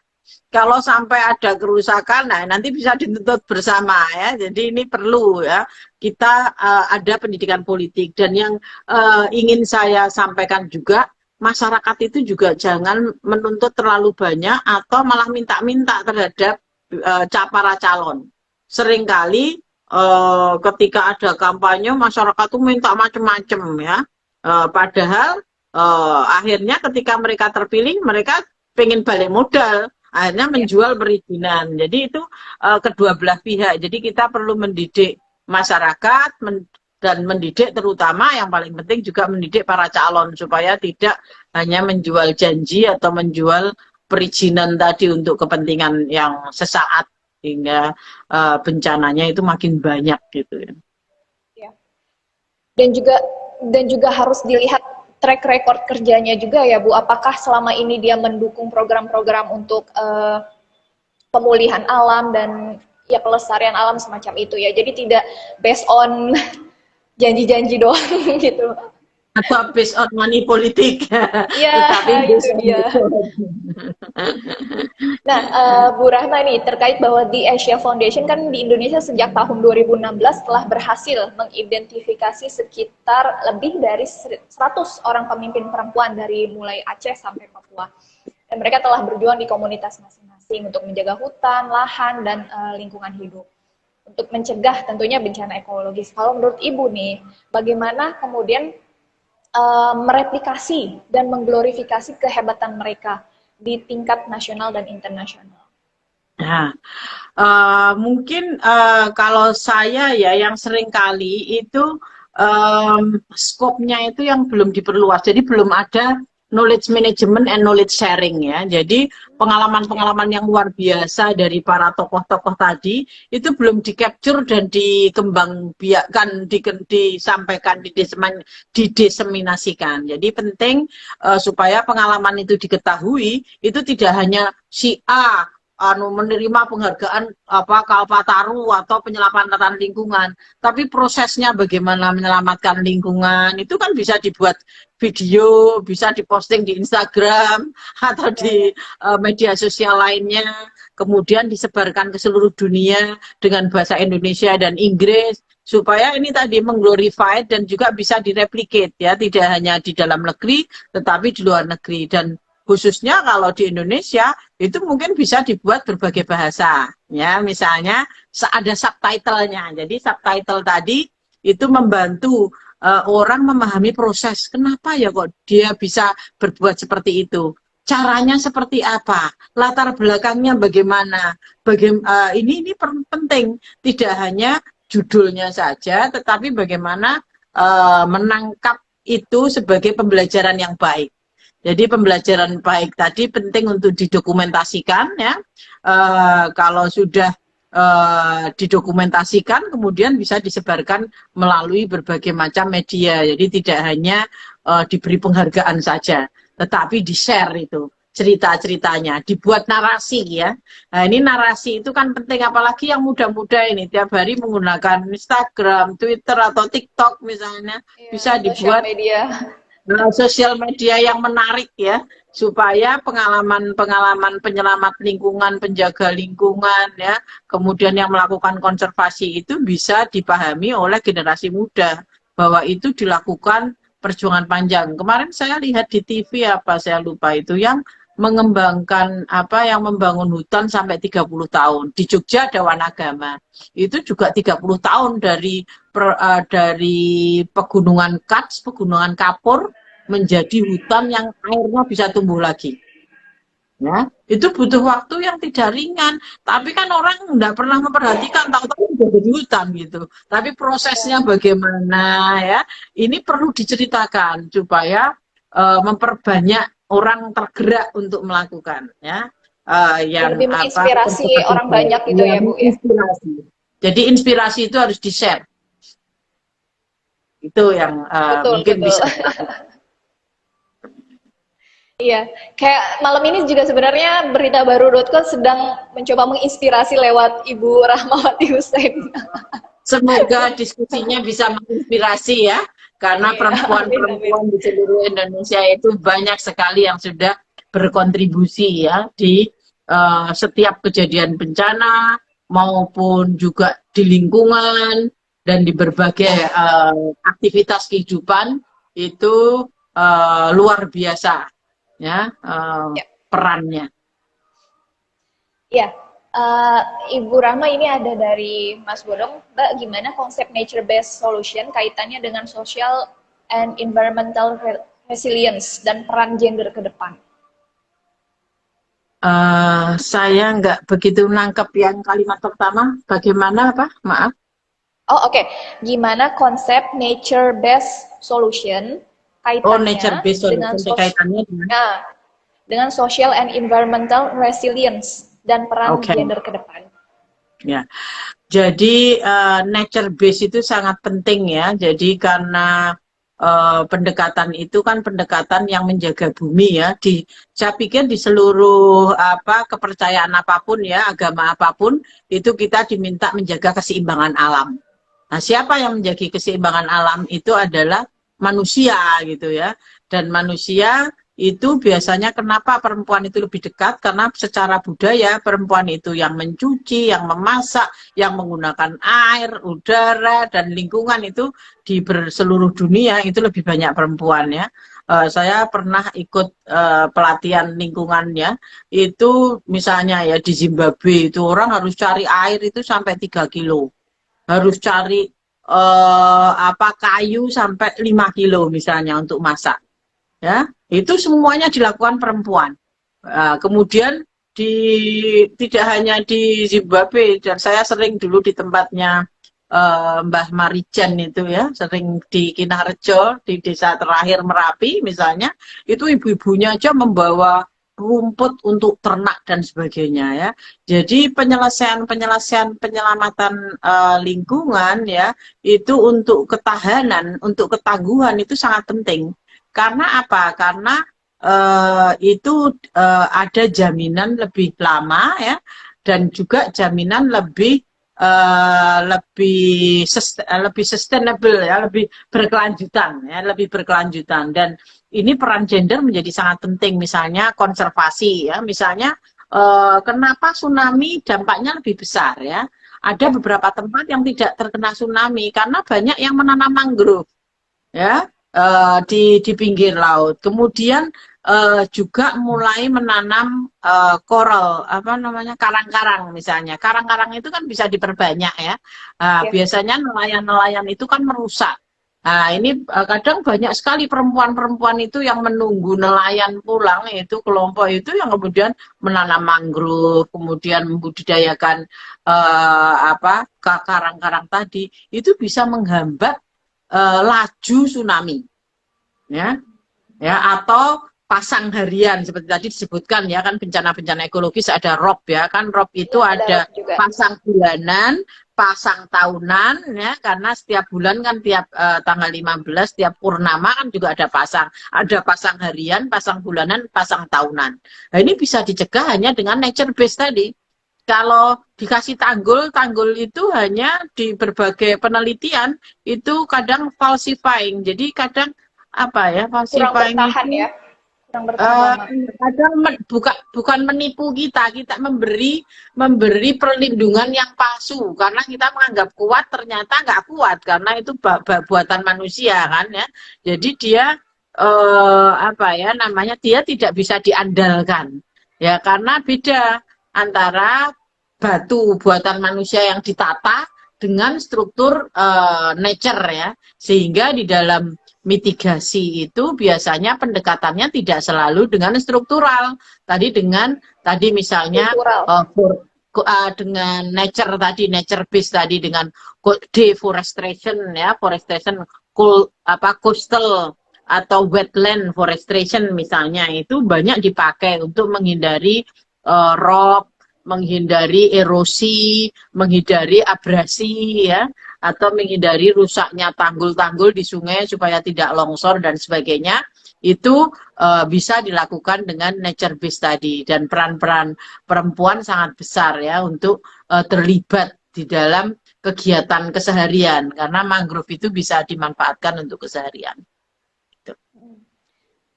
kalau sampai ada kerusakan, nah nanti bisa dituntut bersama ya. Jadi ini perlu ya, kita ada pendidikan politik. Dan yang ingin saya sampaikan juga, masyarakat itu juga jangan menuntut terlalu banyak atau malah minta-minta terhadap para calon. Seringkali ketika ada kampanye masyarakat tuh minta macam-macam ya, padahal akhirnya ketika mereka terpilih mereka pengen balik modal, akhirnya menjual perizinan. Jadi itu kedua belah pihak. Jadi kita perlu mendidik masyarakat dan mendidik terutama yang paling penting juga mendidik para calon supaya tidak hanya menjual janji atau menjual perizinan tadi untuk kepentingan yang sesaat, sehingga bencananya itu makin banyak gitu ya. Dan juga harus dilihat track record kerjanya juga ya Bu, apakah selama ini dia mendukung program-program untuk pemulihan alam dan ya pelestarian alam semacam itu ya. Jadi tidak based on janji-janji doang gitu. Atau based on money politik. Iya, itu dia. Nah, Bu Rahma nih, terkait bahwa di Asia Foundation kan di Indonesia sejak tahun 2016 telah berhasil mengidentifikasi sekitar lebih dari 100 orang pemimpin perempuan dari mulai Aceh sampai Papua. Dan mereka telah berjuang di komunitas masing-masing untuk menjaga hutan, lahan, dan lingkungan hidup. Untuk mencegah tentunya bencana ekologis. Kalau menurut Ibu nih, bagaimana kemudian mereplikasi dan mengglorifikasi kehebatan mereka di tingkat nasional dan internasional? Nah, mungkin kalau saya ya yang sering kali itu skopnya itu yang belum diperluas. Jadi belum ada knowledge management and knowledge sharing ya. Jadi pengalaman-pengalaman yang luar biasa dari para tokoh-tokoh tadi itu belum di-capture dan dikembangbiakkan, disampaikan, didiseminasikan. Jadi penting supaya pengalaman itu diketahui, itu tidak hanya si A menerima penghargaan Kalpataru atau penyelamatan lingkungan, tapi prosesnya bagaimana menyelamatkan lingkungan itu kan bisa dibuat video, bisa diposting di Instagram atau di media sosial lainnya, kemudian disebarkan ke seluruh dunia dengan bahasa Indonesia dan Inggris, supaya ini tadi mengglorify dan juga bisa direplicate ya, tidak hanya di dalam negeri tetapi di luar negeri. Dan khususnya kalau di Indonesia itu mungkin bisa dibuat berbagai bahasa ya, misalnya ada subtitlenya. Jadi subtitle tadi itu membantu orang memahami proses kenapa ya kok dia bisa berbuat seperti itu, caranya seperti apa, latar belakangnya bagaimana. Ini penting, tidak hanya judulnya saja tetapi bagaimana menangkap itu sebagai pembelajaran yang baik. Jadi pembelajaran baik tadi penting untuk didokumentasikan ya. Kalau sudah didokumentasikan kemudian bisa disebarkan melalui berbagai macam media. Jadi tidak hanya diberi penghargaan saja, tetapi di-share itu cerita-ceritanya, dibuat narasi ya. Nah ini narasi itu kan penting, apalagi yang muda-muda ini tiap hari menggunakan Instagram, Twitter atau TikTok misalnya, bisa dibuat media. Sosial media yang menarik ya, supaya pengalaman-pengalaman penyelamat lingkungan, penjaga lingkungan ya, kemudian yang melakukan konservasi itu bisa dipahami oleh generasi muda bahwa itu dilakukan perjuangan panjang. Kemarin saya lihat di TV saya lupa itu, yang mengembangkan yang membangun hutan sampai 30 tahun. Di Jogja ada Wanagama. Itu juga 30 tahun dari pegunungan Kars, pegunungan Kapur menjadi hutan yang airnya bisa tumbuh lagi. Ya, itu butuh waktu yang tidak ringan. Tapi kan orang nggak pernah memperhatikan, tahu-tahu udah jadi hutan gitu. Tapi prosesnya bagaimana ya? Ini perlu diceritakan supaya memperbanyak orang tergerak untuk melakukan ya. Yang lebih menginspirasi orang banyak gitu ya Bu ya. Inspirasi. Jadi inspirasi itu harus di-share. Itu yang mungkin bisa. Iya, kayak malam ini juga sebenarnya beritabaru.com sedang mencoba menginspirasi lewat Ibu Rahmawati Hussein. Semoga diskusinya bisa menginspirasi ya, karena perempuan-perempuan di seluruh Indonesia itu banyak sekali yang sudah berkontribusi ya di setiap kejadian bencana maupun juga di lingkungan dan di berbagai aktivitas kehidupan itu luar biasa ya, perannya. Ya, Ibu Rahma, ini ada dari Mas Bodong. Mbak, gimana konsep nature-based solution kaitannya dengan social and environmental resilience dan peran gender ke depan? Saya nggak begitu nangkep yang kalimat pertama. Bagaimana apa? Maaf. Oh oke. Gimana konsep nature-based solution kaitannya dengan social and environmental resilience dan peran gender ke depan. Ya, jadi nature based itu sangat penting ya. Jadi karena pendekatan itu kan pendekatan yang menjaga bumi ya. Saya pikir di seluruh kepercayaan apapun ya, agama apapun itu kita diminta menjaga keseimbangan alam. Nah, siapa yang menjaga keseimbangan alam itu adalah manusia gitu ya. Dan manusia itu biasanya kenapa perempuan itu lebih dekat, karena secara budaya perempuan itu yang mencuci, yang memasak, yang menggunakan air, udara dan lingkungan itu di seluruh dunia itu lebih banyak perempuan ya. Saya pernah ikut pelatihan lingkungan ya, itu misalnya ya di Zimbabwe itu orang harus cari air itu sampai 3 kilo, harus cari kayu sampai 5 kilo misalnya untuk masak ya, itu semuanya dilakukan perempuan. Kemudian tidak hanya di Zimbabwe, dan saya sering dulu di tempatnya Mbah Marijan itu ya, sering di Kinarjo, di desa terakhir Merapi misalnya, itu ibu-ibunya aja membawa rumput untuk ternak dan sebagainya ya. Jadi penyelesaian penyelamatan lingkungan ya, itu untuk ketahanan, untuk ketangguhan itu sangat penting. Karena apa? Karena itu ada jaminan lebih lama ya, dan juga jaminan lebih sustainable ya, lebih berkelanjutan dan ini peran gender menjadi sangat penting. Misalnya konservasi ya, misalnya kenapa tsunami dampaknya lebih besar ya, ada beberapa tempat yang tidak terkena tsunami karena banyak yang menanam mangrove ya, di pinggir laut. Kemudian juga mulai menanam coral, apa namanya, karang-karang misalnya. Karang-karang itu kan bisa diperbanyak ya. Biasanya nelayan-nelayan itu kan merusak. Nah, ini kadang banyak sekali perempuan-perempuan itu yang menunggu nelayan pulang, itu kelompok itu yang kemudian menanam mangrove, kemudian membudidayakan karang-karang tadi, itu bisa menghambat laju tsunami. Ya, atau pasang harian seperti tadi disebutkan ya, kan bencana-bencana ekologis ada ROP ya, kan ROP itu ada pasang bulanan, pasang tahunan ya, karena setiap bulan kan tiap tanggal 15 tiap purnama kan juga ada pasang harian, pasang bulanan, pasang tahunan. Nah, ini bisa dicegah hanya dengan nature based tadi. Kalau dikasih tanggul itu hanya di berbagai penelitian itu kadang falsifying, jadi kadang falsifying kurang bertahan itu, ya, kurang bertahan lama. kadang bukan menipu kita memberi perlindungan yang palsu karena kita menganggap kuat, ternyata nggak kuat karena itu buatan manusia kan ya. Jadi dia dia tidak bisa diandalkan ya, karena beda antara batu buatan manusia yang ditata dengan struktur nature ya, sehingga di dalam mitigasi itu biasanya pendekatannya tidak selalu dengan struktural. Tadi misalnya dengan nature based tadi, dengan deforestation ya, coastal atau wetland forestation misalnya, itu banyak dipakai untuk menghindari rob, menghindari erosi, menghindari abrasi ya, atau menghindari rusaknya tanggul-tanggul di sungai supaya tidak longsor dan sebagainya. Itu bisa dilakukan dengan nature based tadi, dan peran-peran perempuan sangat besar ya untuk terlibat di dalam kegiatan keseharian, karena mangrove itu bisa dimanfaatkan untuk keseharian.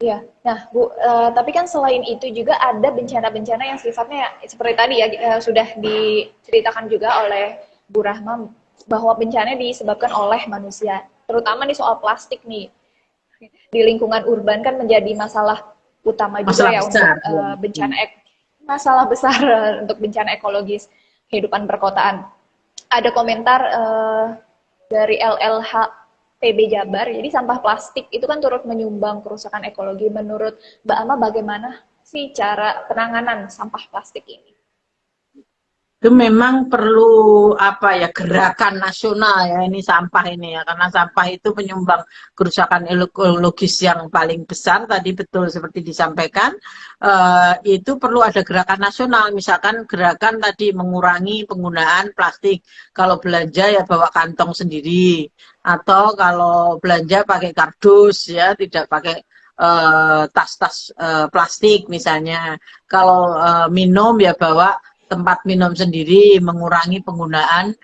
Iya, nah Bu, tapi kan selain itu juga ada bencana-bencana yang sifatnya seperti tadi ya, sudah diceritakan juga oleh Bu Rahma bahwa bencana disebabkan oleh manusia, terutama nih soal plastik nih. Di lingkungan urban kan menjadi masalah utama juga ya untuk masalah besar untuk bencana ekologis kehidupan perkotaan. Ada komentar dari LLH PB Jabar, jadi sampah plastik itu kan turut menyumbang kerusakan ekologi. Menurut Mbak Ama, bagaimana sih cara penanganan sampah plastik ini? Itu memang perlu gerakan nasional ya, ini sampah ini ya, karena sampah itu penyumbang kerusakan ekologis yang paling besar. Tadi betul seperti disampaikan, itu perlu ada gerakan nasional. Misalkan gerakan tadi mengurangi penggunaan plastik, kalau belanja ya bawa kantong sendiri, atau kalau belanja pakai kardus ya, tidak pakai tas-tas plastik misalnya. Kalau minum ya bawa tempat minum sendiri, mengurangi penggunaan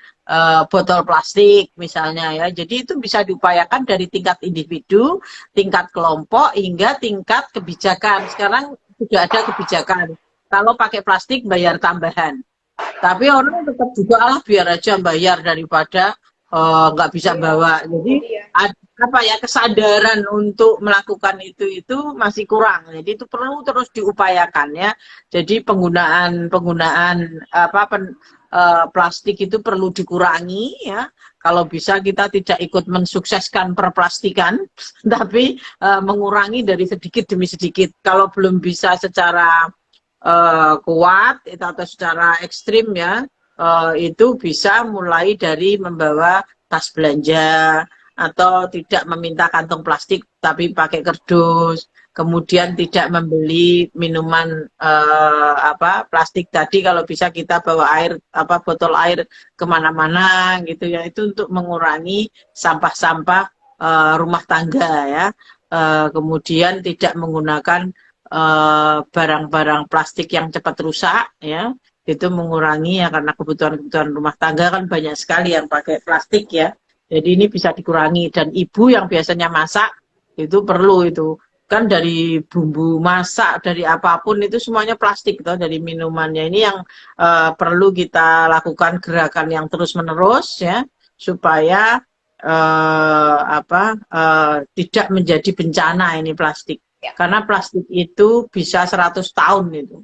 botol plastik misalnya ya. Jadi itu bisa diupayakan dari tingkat individu, tingkat kelompok, hingga tingkat kebijakan. Sekarang sudah ada kebijakan, kalau pakai plastik bayar tambahan. Tapi orang tetap juga biar aja bayar daripada nggak bisa bawa. Jadi kesadaran untuk melakukan itu masih kurang. Jadi itu perlu terus diupayakan ya. Jadi penggunaan plastik itu perlu dikurangi ya. Kalau bisa kita tidak ikut mensukseskan perplastikan, tapi mengurangi dari sedikit demi sedikit. Kalau belum bisa secara kuat atau secara ekstrim ya, itu bisa mulai dari membawa tas belanja atau tidak meminta kantong plastik tapi pakai kardus, kemudian tidak membeli minuman plastik tadi, kalau bisa kita bawa air botol air kemana-mana gitu ya, itu untuk mengurangi sampah-sampah rumah tangga ya. Kemudian tidak menggunakan barang-barang plastik yang cepat rusak ya, itu mengurangi ya, karena kebutuhan-kebutuhan rumah tangga kan banyak sekali yang pakai plastik ya, jadi ini bisa dikurangi. Dan ibu yang biasanya masak itu perlu, itu kan dari bumbu masak, dari apapun itu semuanya plastik toh, dari minumannya ini yang perlu kita lakukan gerakan yang terus-menerus ya, supaya tidak menjadi bencana ini plastik. Ya. Karena plastik itu bisa 100 tahun itu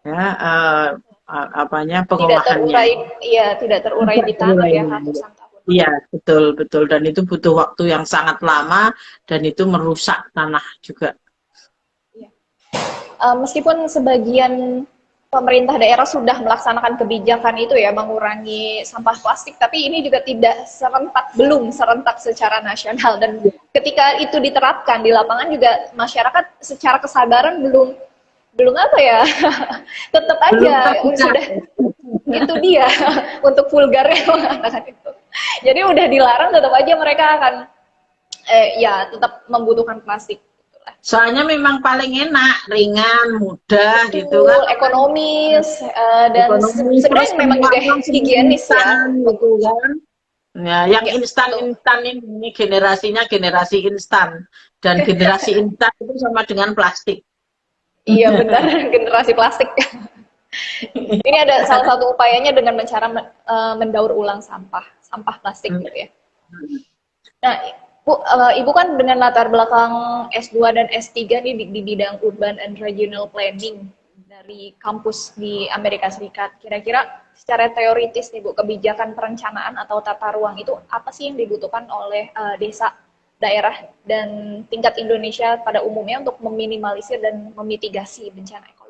ya, pengolahannya tidak terurai di tanah ya, ratusan tahun. Iya, betul. Dan itu butuh waktu yang sangat lama dan itu merusak tanah juga. Ya. Meskipun sebagian pemerintah daerah sudah melaksanakan kebijakan itu ya, mengurangi sampah plastik, tapi ini juga belum serentak secara nasional. Dan ketika itu diterapkan di lapangan juga, masyarakat secara kesadaran belum apa ya, tetap aja sudah itu dia untuk vulgarnya mengatakan itu. Jadi udah dilarang, tetap aja mereka akan tetap membutuhkan plastik. Soalnya memang paling enak, ringan, mudah. Betul, gitu kan. Ekonomis, dan sebenarnya memang juga higienis ya. Gitu kan. Ya, yang instan ini generasinya generasi instan, dan generasi instan itu sama dengan plastik. Iya benar, generasi plastik. Ini ada salah satu upayanya dengan cara mendaur ulang sampah plastik gitu ya. Nah, Bu, Ibu kan dengan latar belakang S2 dan S3 nih di bidang Urban and Regional Planning dari kampus di Amerika Serikat. Kira-kira secara teoritis nih Bu, kebijakan perencanaan atau tata ruang itu apa sih yang dibutuhkan oleh desa, daerah, dan tingkat Indonesia pada umumnya untuk meminimalisir dan memitigasi bencana ekologis?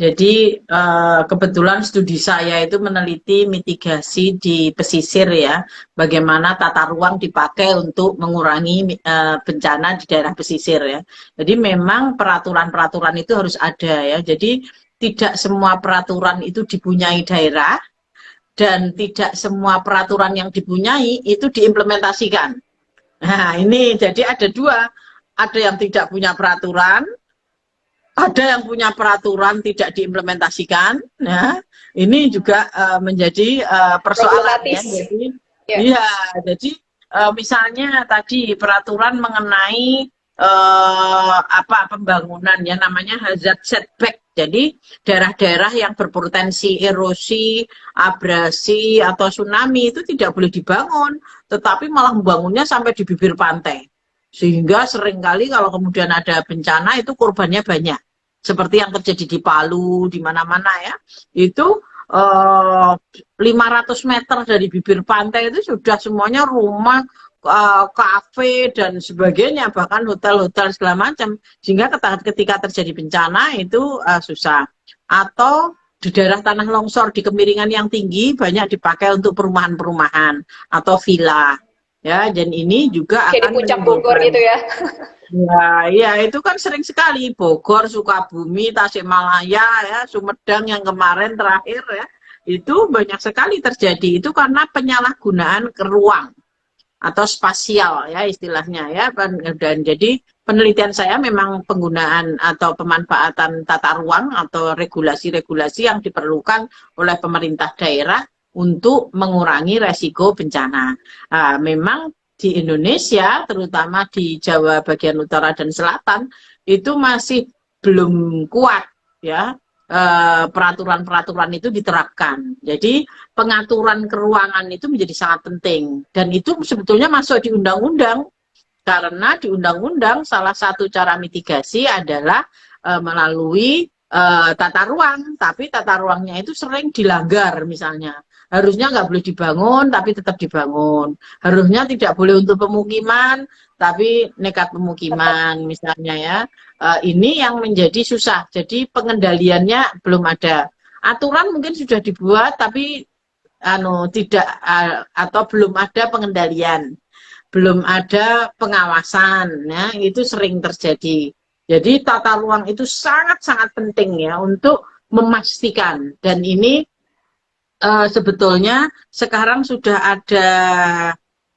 Jadi kebetulan studi saya itu meneliti mitigasi di pesisir ya, bagaimana tata ruang dipakai untuk mengurangi bencana di daerah pesisir ya. Jadi memang peraturan-peraturan itu harus ada ya. Jadi tidak semua peraturan itu dipunyai daerah, dan tidak semua peraturan yang dipunyai itu diimplementasikan. Nah ini jadi ada dua, ada yang tidak punya peraturan, ada yang punya peraturan tidak diimplementasikan. Nah, ini juga menjadi persoalan ya. Jadi misalnya tadi peraturan mengenai pembangunan ya, namanya hazard setback. Jadi daerah-daerah yang berpotensi erosi, abrasi atau tsunami itu tidak boleh dibangun, tetapi malah membangunnya sampai di bibir pantai. Sehingga seringkali kalau kemudian ada bencana itu korbannya banyak. Seperti yang terjadi di Palu, di mana-mana ya. Itu 500 meter dari bibir pantai itu sudah semuanya rumah, kafe, dan sebagainya. Bahkan hotel-hotel segala macam. Sehingga ketika terjadi bencana itu susah. Atau di daerah tanah longsor, di kemiringan yang tinggi, banyak dipakai untuk perumahan-perumahan atau villa. Ya, dan ini juga kayak akan di puncak Bogor gitu ya. Ya, itu kan sering sekali, Bogor, Sukabumi, Tasikmalaya, ya, Sumedang yang kemarin terakhir ya, itu banyak sekali terjadi. Itu karena penyalahgunaan ke ruang atau spasial ya istilahnya ya. Dan jadi penelitian saya memang penggunaan atau pemanfaatan tata ruang atau regulasi-regulasi yang diperlukan oleh pemerintah daerah untuk mengurangi resiko bencana. Nah, memang di Indonesia, terutama di Jawa bagian utara dan selatan, itu masih belum kuat ya peraturan-peraturan itu diterapkan. Jadi pengaturan keruangan itu menjadi sangat penting, dan itu sebetulnya masuk di undang-undang, karena di undang-undang salah satu cara mitigasi adalah melalui tata ruang, tapi tata ruangnya itu sering dilanggar. Misalnya harusnya nggak boleh dibangun tapi tetap dibangun, harusnya tidak boleh untuk pemukiman tapi nekat pemukiman misalnya ya. Ini yang menjadi susah, jadi pengendaliannya belum ada. aturan mungkin sudah dibuat tapi tidak atau belum ada pengendalian, belum ada pengawasan, ya itu sering terjadi. Jadi tata ruang itu sangat-sangat penting ya untuk memastikan, dan ini sebetulnya sekarang sudah ada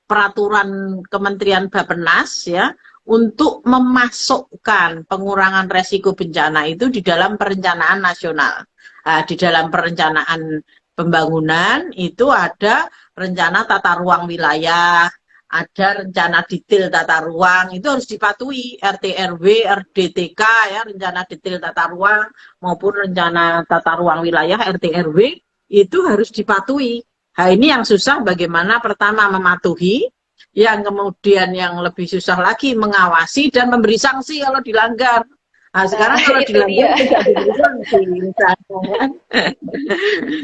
peraturan Kementerian Bappenas ya untuk memasukkan pengurangan resiko bencana itu di dalam perencanaan nasional. Di dalam perencanaan pembangunan itu ada rencana tata ruang wilayah, ada rencana detail tata ruang, itu harus dipatuhi RT RW, RDTK ya, rencana detail tata ruang maupun rencana tata ruang wilayah RT RW itu harus dipatuhi. Nah, ini yang susah bagaimana pertama mematuhi, yang kemudian yang lebih susah lagi mengawasi dan memberi sanksi kalau dilanggar. Nah, sekarang kalau dilanggar tidak diberi sanksi misalnya.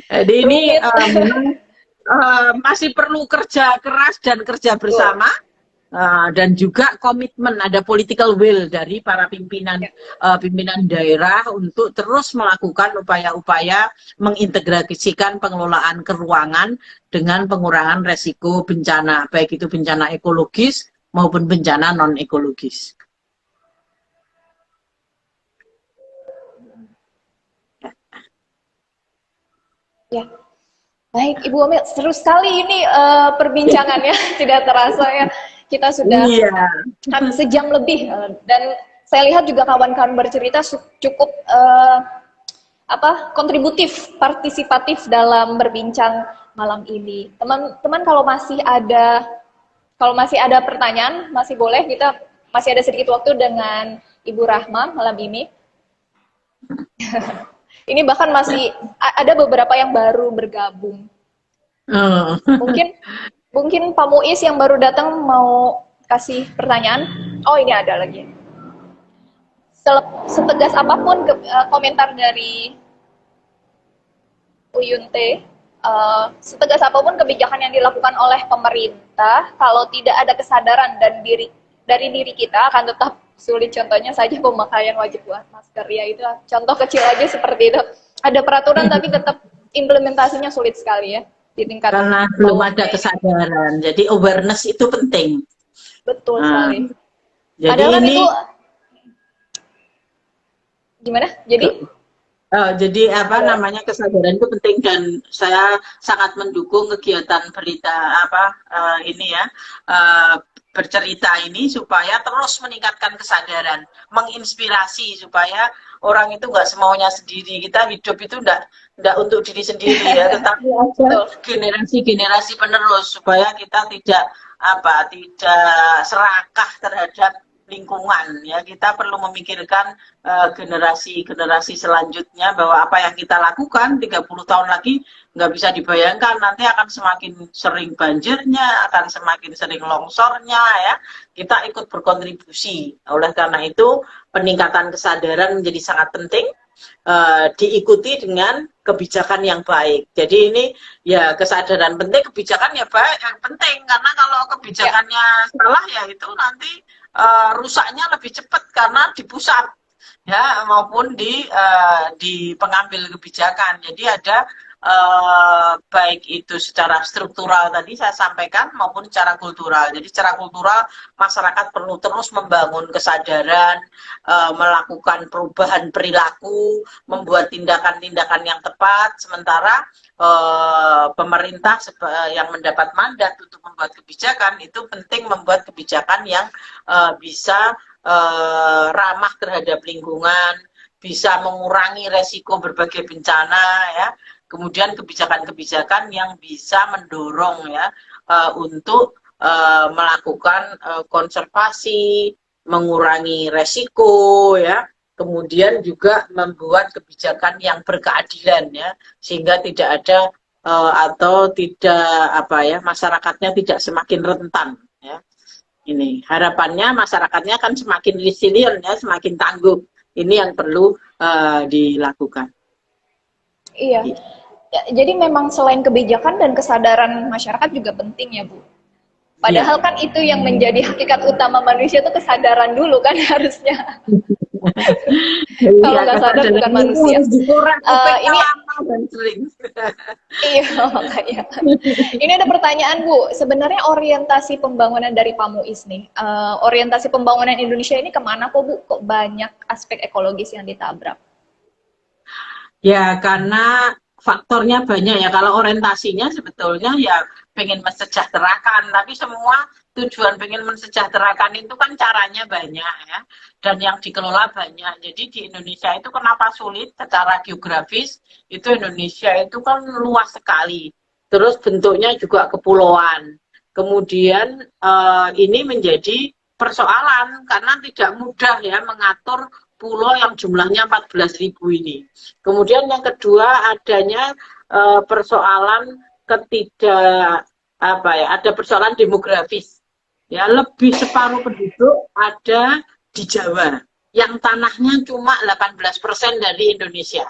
Jadi ini memang masih perlu kerja keras dan kerja bersama. Dan juga komitmen, ada political will dari para pimpinan daerah untuk terus melakukan upaya-upaya mengintegrasikan pengelolaan keuangan dengan pengurangan resiko bencana, baik itu bencana ekologis maupun bencana non ekologis. Ya, baik Ibu Omil, seru sekali ini perbincangannya, tidak terasa ya. Kita sudah sejam lebih, dan saya lihat juga kawan-kawan bercerita cukup kontributif, partisipatif dalam berbincang malam ini. Teman-teman kalau masih ada pertanyaan, masih boleh, kita masih ada sedikit waktu dengan Ibu Rahma malam ini. Ini bahkan masih ada beberapa yang baru bergabung. Mungkin Pak Muiz yang baru datang mau kasih pertanyaan. Oh, ini ada lagi. Setegas apapun komentar dari Uyun T, setegas apapun kebijakan yang dilakukan oleh pemerintah, kalau tidak ada kesadaran dan dari diri kita akan tetap sulit. Contohnya saja pemakaian wajib masker, ya itu contoh kecil aja seperti itu. Ada peraturan tapi tetap implementasinya sulit sekali ya. Karena belum ada kesadaran, jadi awareness itu penting. Betul sekali. Jadi padahal ini itu gimana? Jadi namanya kesadaran itu penting, dan saya sangat mendukung kegiatan berita bercerita ini supaya terus meningkatkan kesadaran, menginspirasi supaya orang itu nggak semaunya sendiri. Kita hidup itu nggak untuk diri sendiri ya, tetapi ada generasi penerus supaya kita tidak serakah terhadap lingkungan ya. Kita perlu memikirkan generasi selanjutnya bahwa apa yang kita lakukan 30 tahun lagi nggak bisa dibayangkan, nanti akan semakin sering banjirnya, akan semakin sering longsornya ya. Kita ikut berkontribusi. Oleh karena itu peningkatan kesadaran menjadi sangat penting, diikuti dengan kebijakan yang baik. Jadi ini ya kesadaran penting, kebijakan ya baik, yang penting, karena kalau kebijakannya salah ya itu nanti rusaknya lebih cepat karena di pusat ya maupun di pengambil kebijakan. Jadi ada baik itu secara struktural tadi saya sampaikan maupun secara kultural. Jadi secara kultural masyarakat perlu terus membangun kesadaran, melakukan perubahan perilaku, membuat tindakan-tindakan yang tepat, sementara pemerintah yang mendapat mandat untuk membuat kebijakan itu penting membuat kebijakan yang bisa ramah terhadap lingkungan, bisa mengurangi resiko berbagai bencana ya. Kemudian kebijakan-kebijakan yang bisa mendorong ya untuk melakukan konservasi, mengurangi resiko ya. Kemudian juga membuat kebijakan yang berkeadilan ya, sehingga tidak ada atau tidak masyarakatnya tidak semakin rentan ya. Ini harapannya masyarakatnya akan semakin resilient ya, semakin tangguh. Ini yang perlu dilakukan. Iya. Ya, jadi memang selain kebijakan dan kesadaran masyarakat juga penting ya Bu. Padahal kan itu yang menjadi hakikat utama manusia itu kesadaran dulu kan harusnya. Kalau Iya, nggak sadar kesadaran bukan itu manusia. harus dikurang, efeknya Ini lama dan sering. iya makanya. Ini ada pertanyaan Bu, sebenarnya orientasi pembangunan dari PAMUIS nih, orientasi pembangunan Indonesia ini kemana kok Bu? Kok banyak aspek ekologis yang ditabrak? Ya, karena faktornya banyak ya. Kalau orientasinya sebetulnya ya pengen mensejahterakan, tapi semua tujuan pengen mensejahterakan itu kan caranya banyak ya. Dan yang dikelola banyak. Jadi di Indonesia itu kenapa sulit secara geografis? Itu Indonesia itu kan luas sekali. Terus bentuknya juga kepulauan. Kemudian ini menjadi persoalan karena tidak mudah ya mengatur pulau yang jumlahnya 14.000 ini. Kemudian yang kedua adanya persoalan ada persoalan demografis. Ya, lebih separuh penduduk ada di Jawa yang tanahnya cuma 18% dari Indonesia.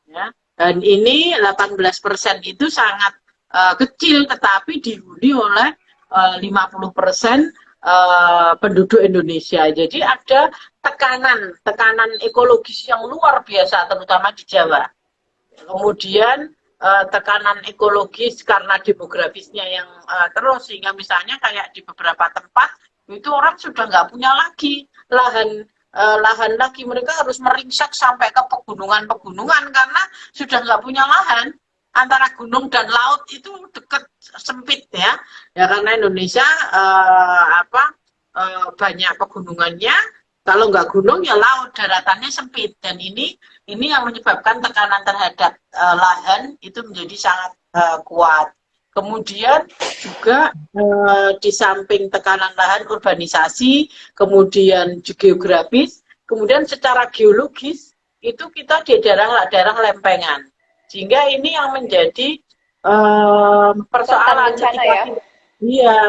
Ya. Dan ini 18% itu sangat kecil tetapi dihuni oleh 50% penduduk Indonesia. Jadi ada tekanan ekologis yang luar biasa terutama di Jawa. Kemudian tekanan ekologis karena demografisnya yang terus sehingga misalnya kayak di beberapa tempat itu orang sudah nggak punya lagi lahan lagi, mereka harus meringsek sampai ke pegunungan-pegunungan karena sudah nggak punya lahan. Antara gunung dan laut itu dekat sempit ya karena Indonesia banyak pegunungannya. Kalau nggak gunung ya laut, daratannya sempit, dan ini yang menyebabkan tekanan terhadap lahan itu menjadi sangat kuat. Kemudian juga di samping tekanan lahan, urbanisasi, kemudian geografis, kemudian secara geologis itu kita di daerah lempengan, sehingga ini yang menjadi persoalan Bencana ketika ya. iya,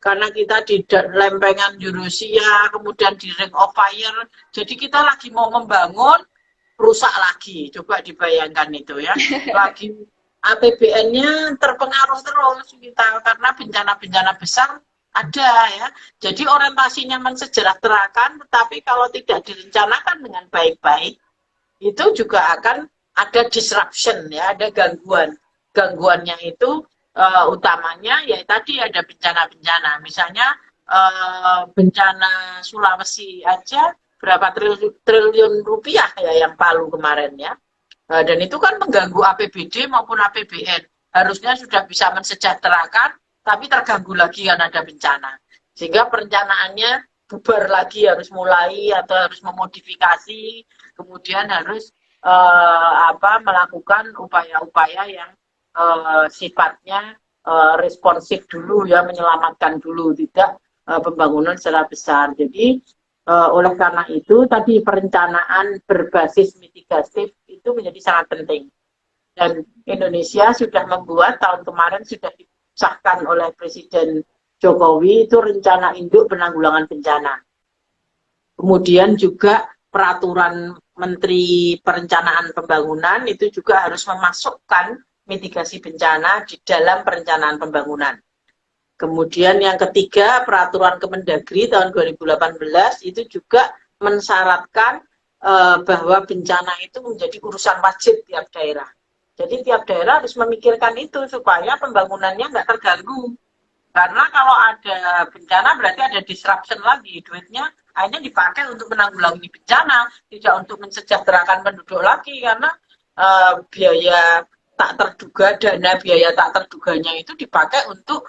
karena kita di lempengan Eurasia, kemudian di Ring of Fire, jadi kita lagi mau membangun, rusak lagi. Coba dibayangkan itu ya, lagi APBN-nya terpengaruh terus kita karena bencana-bencana besar ada ya. Jadi orientasinya mensejahterakan, tetapi kalau tidak direncanakan dengan baik-baik, itu juga akan ada disruption ya, ada gangguan. Gangguannya itu utamanya ya tadi ada bencana-bencana. Misalnya bencana Sulawesi aja berapa triliun rupiah ya yang Palu kemarin ya. Dan itu kan mengganggu APBD maupun APBN. Harusnya sudah bisa mensejahterakan, tapi terganggu lagi kan ada bencana. Sehingga perencanaannya bubar lagi, harus mulai atau harus memodifikasi, kemudian harus melakukan upaya-upaya yang sifatnya responsif dulu ya, menyelamatkan dulu, tidak pembangunan secara besar. Jadi oleh karena itu tadi perencanaan berbasis mitigatif itu menjadi sangat penting. Dan Indonesia sudah membuat, tahun kemarin sudah disahkan oleh Presiden Jokowi, itu rencana induk penanggulangan bencana. Kemudian juga peraturan Menteri Perencanaan Pembangunan itu juga harus memasukkan mitigasi bencana di dalam perencanaan pembangunan. Kemudian yang ketiga, peraturan Kemendagri tahun 2018 itu juga mensyaratkan bahwa bencana itu menjadi urusan wajib tiap daerah. Jadi tiap daerah harus memikirkan itu supaya pembangunannya nggak terganggu. Karena kalau ada bencana berarti ada disruption lagi, duitnya hanya dipakai untuk menanggulangi bencana, tidak untuk mensejahterakan penduduk lagi, karena biaya tak terduga, dana biaya tak terduganya itu dipakai untuk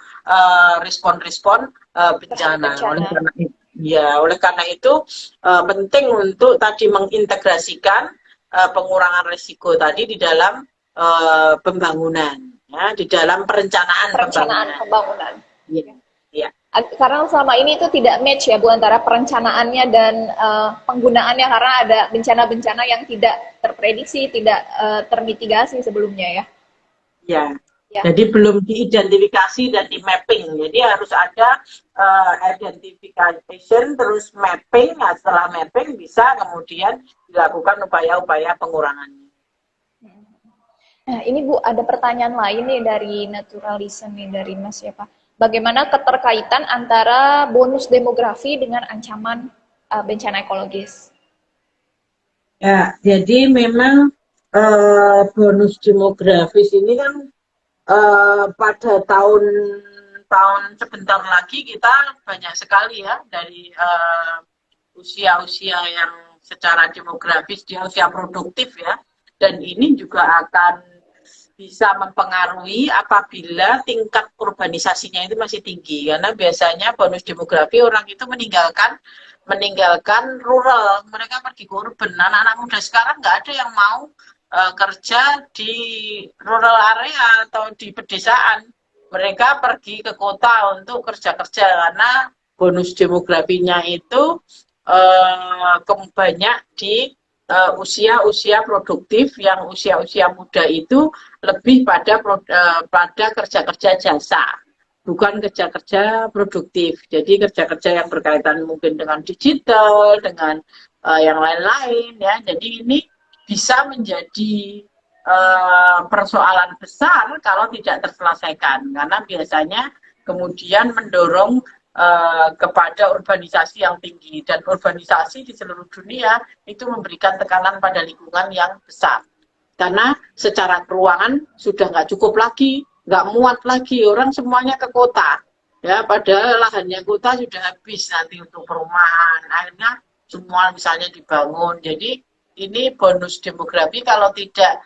respon-respon bencana. Oleh karena itu penting untuk tadi mengintegrasikan pengurangan risiko tadi di dalam pembangunan, ya, di dalam perencanaan pembangunan. Ya, ya. Karena selama ini itu tidak match ya Bu antara perencanaannya dan penggunaannya, karena ada bencana-bencana yang tidak terprediksi, tidak termitigasi sebelumnya ya. Ya. Jadi belum diidentifikasi dan di mapping. Jadi harus ada identification terus mapping. Nah, setelah mapping bisa kemudian dilakukan upaya-upaya pengurangannya. Nah, ini Bu, ada pertanyaan lain nih dari naturalism nih, dari Mas ya Pak. Bagaimana keterkaitan antara bonus demografi dengan ancaman bencana ekologis? Ya, jadi memang bonus demografis ini kan pada tahun sebentar lagi kita banyak sekali ya dari usia-usia yang secara demografis dia usia produktif ya, dan ini juga akan bisa mempengaruhi apabila tingkat urbanisasinya itu masih tinggi, karena biasanya bonus demografi orang itu meninggalkan rural, mereka pergi ke urban. Anak-anak muda sekarang nggak ada yang mau kerja di rural area atau di pedesaan, mereka pergi ke kota untuk kerja-kerja karena bonus demografinya itu banyak di usia-usia produktif, yang usia-usia muda itu lebih pada kerja-kerja jasa, bukan kerja-kerja produktif. Jadi kerja-kerja yang berkaitan mungkin dengan digital, dengan yang lain-lain ya. Jadi ini bisa menjadi persoalan besar kalau tidak terselesaikan, karena biasanya kemudian mendorong kepada urbanisasi yang tinggi, dan urbanisasi di seluruh dunia itu memberikan tekanan pada lingkungan yang besar, karena secara keuangan sudah nggak cukup lagi, nggak muat lagi, orang semuanya ke kota ya, padahal lahannya kota sudah habis nanti untuk perumahan, akhirnya semua misalnya dibangun. Jadi ini bonus demografi kalau tidak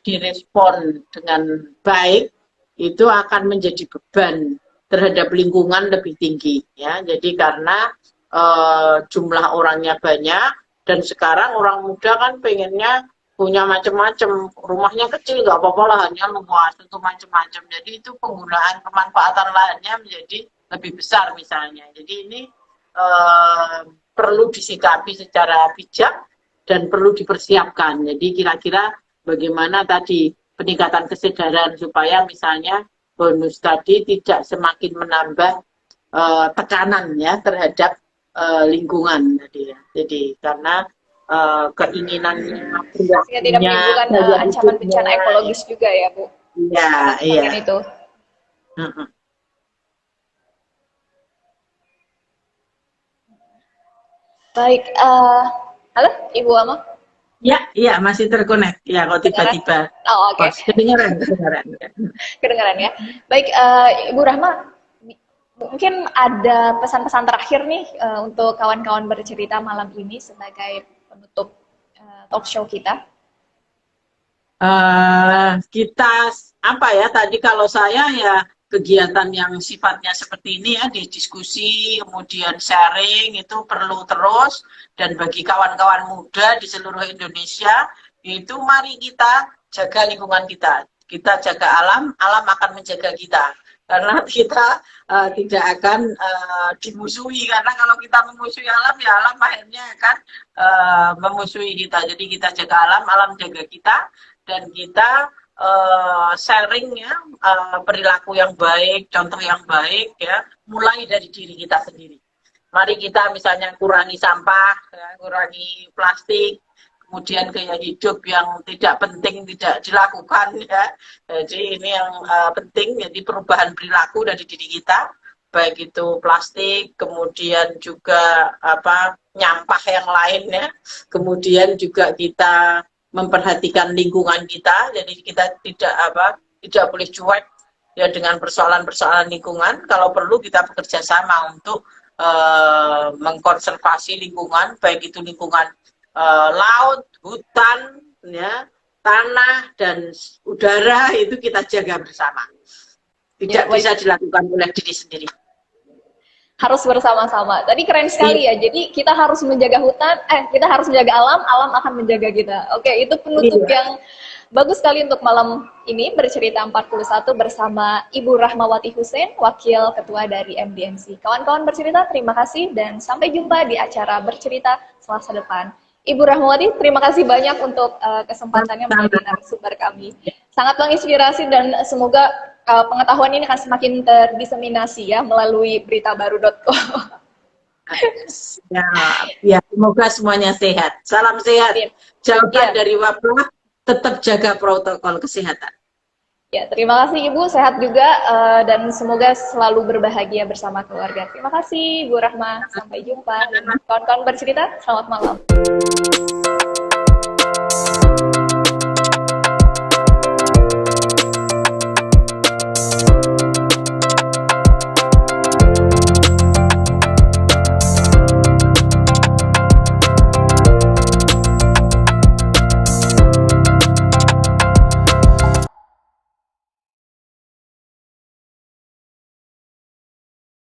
direspon dengan baik itu akan menjadi beban terhadap lingkungan lebih tinggi ya. Jadi karena jumlah orangnya banyak, dan sekarang orang muda kan pengennya punya macam-macam, rumahnya kecil nggak apa-apa, lahannya luas untuk macam-macam, jadi itu penggunaan pemanfaatan lahannya menjadi lebih besar misalnya. Jadi ini perlu disikapi secara bijak dan perlu dipersiapkan. Jadi kira-kira bagaimana tadi peningkatan kesadaran supaya misalnya bonus tadi tidak semakin menambah tekanan ya terhadap lingkungan tadi ya. Jadi karena keinginannya Sehingga tidak menimbulkan ancaman bencana ekologis juga ya, Bu. Iya, iya. Itu. Baik, halo Ibu Ama? Ya, iya masih terkonek. Ya, kalau tiba-tiba. Oh, oke. Kedengaran. Kedengaran ya. Baik, Ibu Rahma, mungkin ada pesan-pesan terakhir nih untuk kawan-kawan bercerita malam ini sebagai penutup talk show kita. Kita apa ya tadi, kalau saya ya kegiatan yang sifatnya seperti ini ya, diskusi kemudian sharing itu perlu terus, dan bagi kawan-kawan muda di seluruh Indonesia itu mari kita jaga lingkungan kita jaga alam, alam akan menjaga kita, karena kita tidak akan dimusuhi, karena kalau kita memusuhi alam ya alam akhirnya akan memusuhi kita. Jadi kita jaga alam, alam jaga kita, dan kita sharing ya, perilaku yang baik, contoh yang baik ya, mulai dari diri kita sendiri. Mari kita misalnya kurangi sampah, ya, kurangi plastik, kemudian gaya hidup yang tidak penting tidak dilakukan ya. Jadi ini yang penting, jadi perubahan perilaku dari diri kita, baik itu plastik, kemudian juga nyampah yang lain ya. Kemudian juga kita memperhatikan lingkungan kita, jadi kita tidak boleh cuek ya dengan persoalan-persoalan lingkungan. Kalau perlu kita bekerja sama untuk mengkonservasi lingkungan, baik itu lingkungan laut, hutan, ya, tanah dan udara, itu kita jaga bersama. Tidak bisa dilakukan oleh diri sendiri. Harus bersama-sama. Tadi keren sekali ya. Jadi kita harus menjaga hutan, kita harus menjaga alam, alam akan menjaga kita. Oke, itu penutup yang bagus sekali untuk malam ini bercerita 41 bersama Ibu Rahmawati Hussein, Wakil Ketua dari MDMC. Kawan-kawan bercerita, terima kasih dan sampai jumpa di acara bercerita Selasa depan. Ibu Rahmawati, terima kasih banyak untuk kesempatannya menjadi narasumber kami. Sangat menginspirasi dan semoga pengetahuan ini akan semakin terdiseminasi ya melalui beritabaru.com. Ya, semoga semuanya sehat. Salam sehat. Jawaban dari wabah, tetap jaga protokol kesehatan. Ya, terima kasih Ibu, sehat juga dan semoga selalu berbahagia bersama keluarga. Terima kasih Ibu Rahma, sampai jumpa. Dan kawan-kawan bercerita, selamat malam.